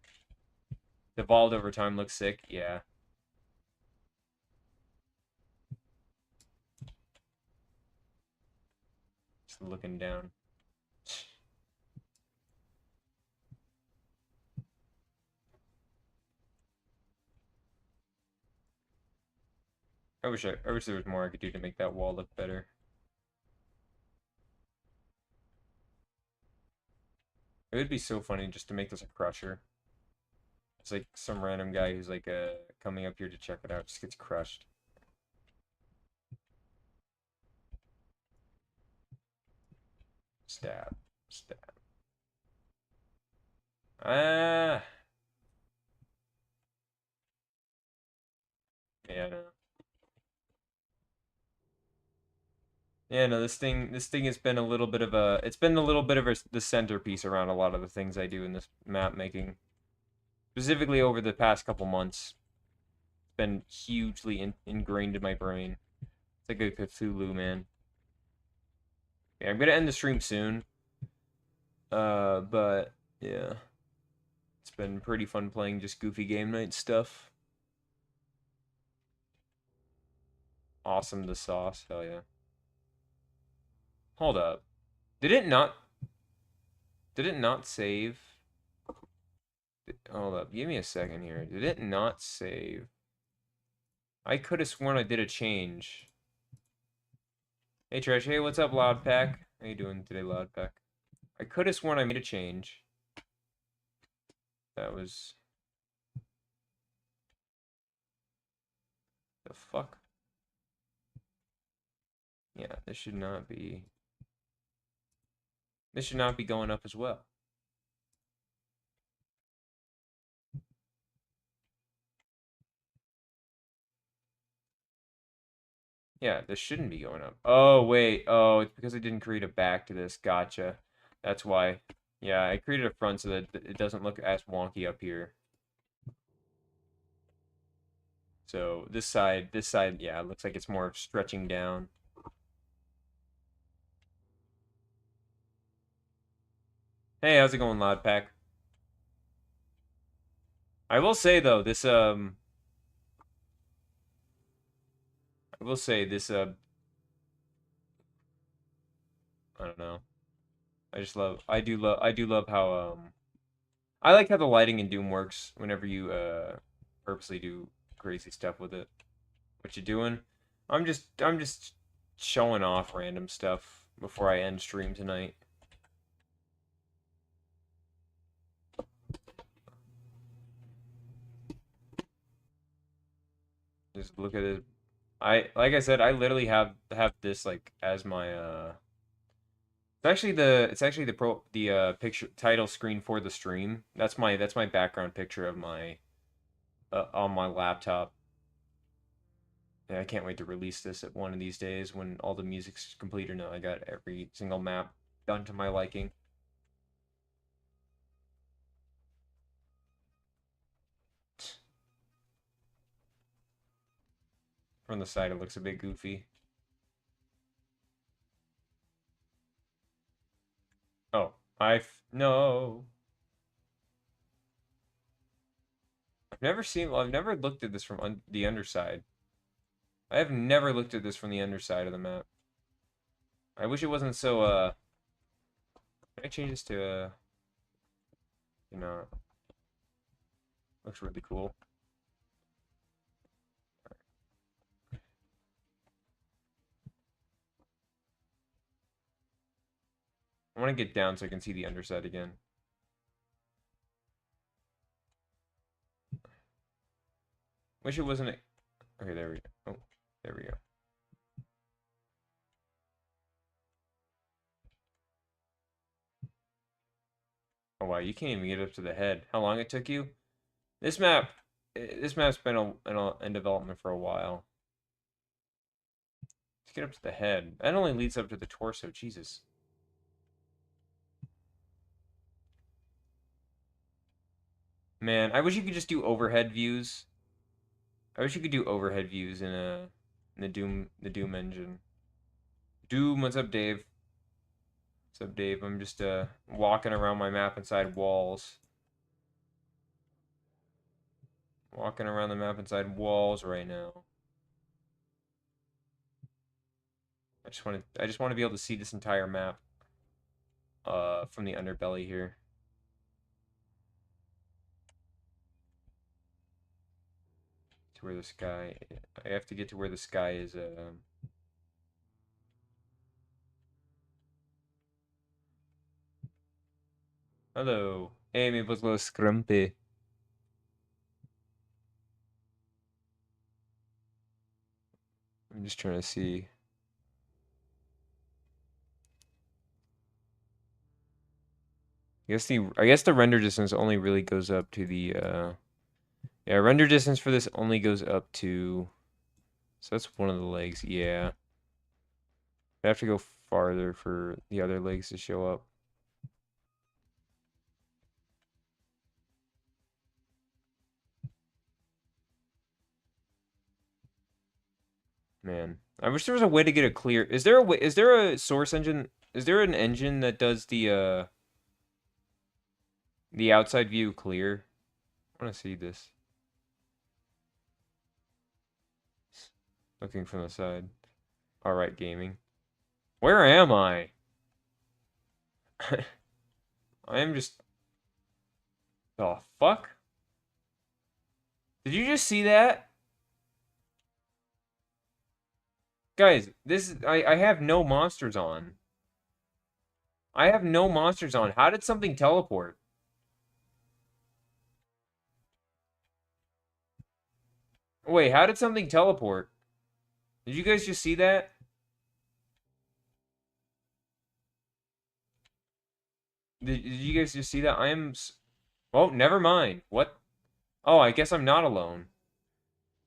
Evolved over time looks sick, yeah. Just looking down. I wish there was more I could do to make that wall look better. It would be so funny just to make this a crusher. It's like some random guy who's like coming up here to check it out just gets crushed. Stab. Stab. Ah. Yeah, no. Yeah, no, this thing has been a little bit of it's been a little bit of the centerpiece around a lot of the things I do in this map making. Specifically over the past couple months. It's been hugely ingrained in my brain. It's like a Cthulhu, man. Yeah, I'm gonna end the stream soon. But yeah. It's been pretty fun playing just goofy game night stuff. Awesome the sauce, hell yeah. Hold up. Did it not save? Hold up, give me a second here. Did it not save? I could have sworn I did a change. Hey Trash, hey, what's up, Loudpack? How you doing today, Loudpack? I could have sworn I made a change. That was... The fuck? Yeah, this should not be. This should not be going up as well. Yeah, this shouldn't be going up. Oh, wait. Oh, it's because I didn't create a back to this. Gotcha. That's why. Yeah, I created a front so that it doesn't look as wonky up here. So this side, yeah, it looks like it's more stretching down. Hey, how's it going, Loud Pack? I will say though, I will say this I don't know. I do love how I like how the lighting in Doom works whenever you purposely do crazy stuff with it. What you doing? I'm just showing off random stuff before I end stream tonight. Just look at it. Like I said, I literally have this like as my it's actually the picture title screen for the stream. That's my background picture of my on my laptop. And I can't wait to release this at one of these days when all the music's complete or no. I got every single map done to my liking. From the side, it looks a bit goofy. Oh, no. I've never looked at this from the underside. I have never looked at this from the underside of the map. I wish it wasn't so, can I change this to, you know, looks really cool. I want to get down so I can see the underside again. Wish it wasn't, okay, there we go. Oh, there we go. Oh wow, you can't even get up to the head. How long it took you? This map, this map's been in development for a while. Let's get up to the head. That only leads up to the torso. Jesus. Man, I wish you could just do overhead views. I wish you could do overhead views in the Doom engine. Doom, what's up, Dave? What's up, Dave? I'm just walking around my map inside walls. Walking around the map inside walls right now. I just want to be able to see this entire map from the underbelly here. To where the sky I have to get to where the sky is Hello. Hey, mi pozlo scrumpy. I'm just trying to see. I guess the render distance only really goes up to the yeah, render distance for this only goes up to, so that's one of the legs. Yeah. I have to go farther for the other legs to show up. Man, I wish there was a way to get a clear. Is there a source engine? Is there an engine that does the outside view clear? I want to see this. Looking from the side. All right, gaming. Where am I? I am just. The fuck? Did you just see that? Guys, I have no monsters on. I have no monsters on. How did something teleport? Wait, how did something teleport? Did you guys just see that? Did you guys just see that? Oh, never mind. What? Oh, I guess I'm not alone.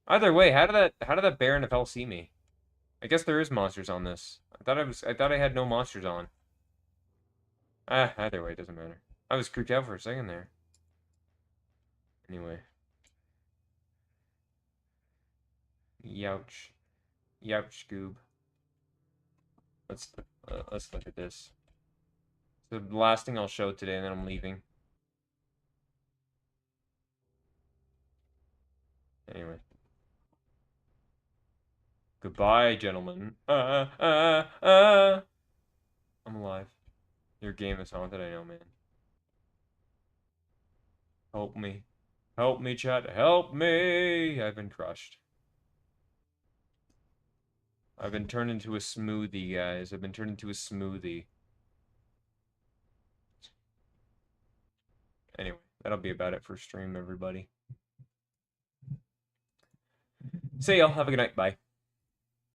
Either way, how did that bear in the fell see me? I guess there is monsters on this. I thought I had no monsters on. Either way, it doesn't matter. I was creeped out for a second there. Anyway. Youch. Youch, Scoob. Let's look at this. The last thing I'll show today, and then I'm leaving. Anyway. Goodbye, gentlemen. I'm alive. Your game is haunted, I know, man. Help me. Help me, chat. Help me! I've been crushed. I've been turned into a smoothie, guys. I've been turned into a smoothie. Anyway, that'll be about it for stream, everybody. See y'all. Have a good night. Bye.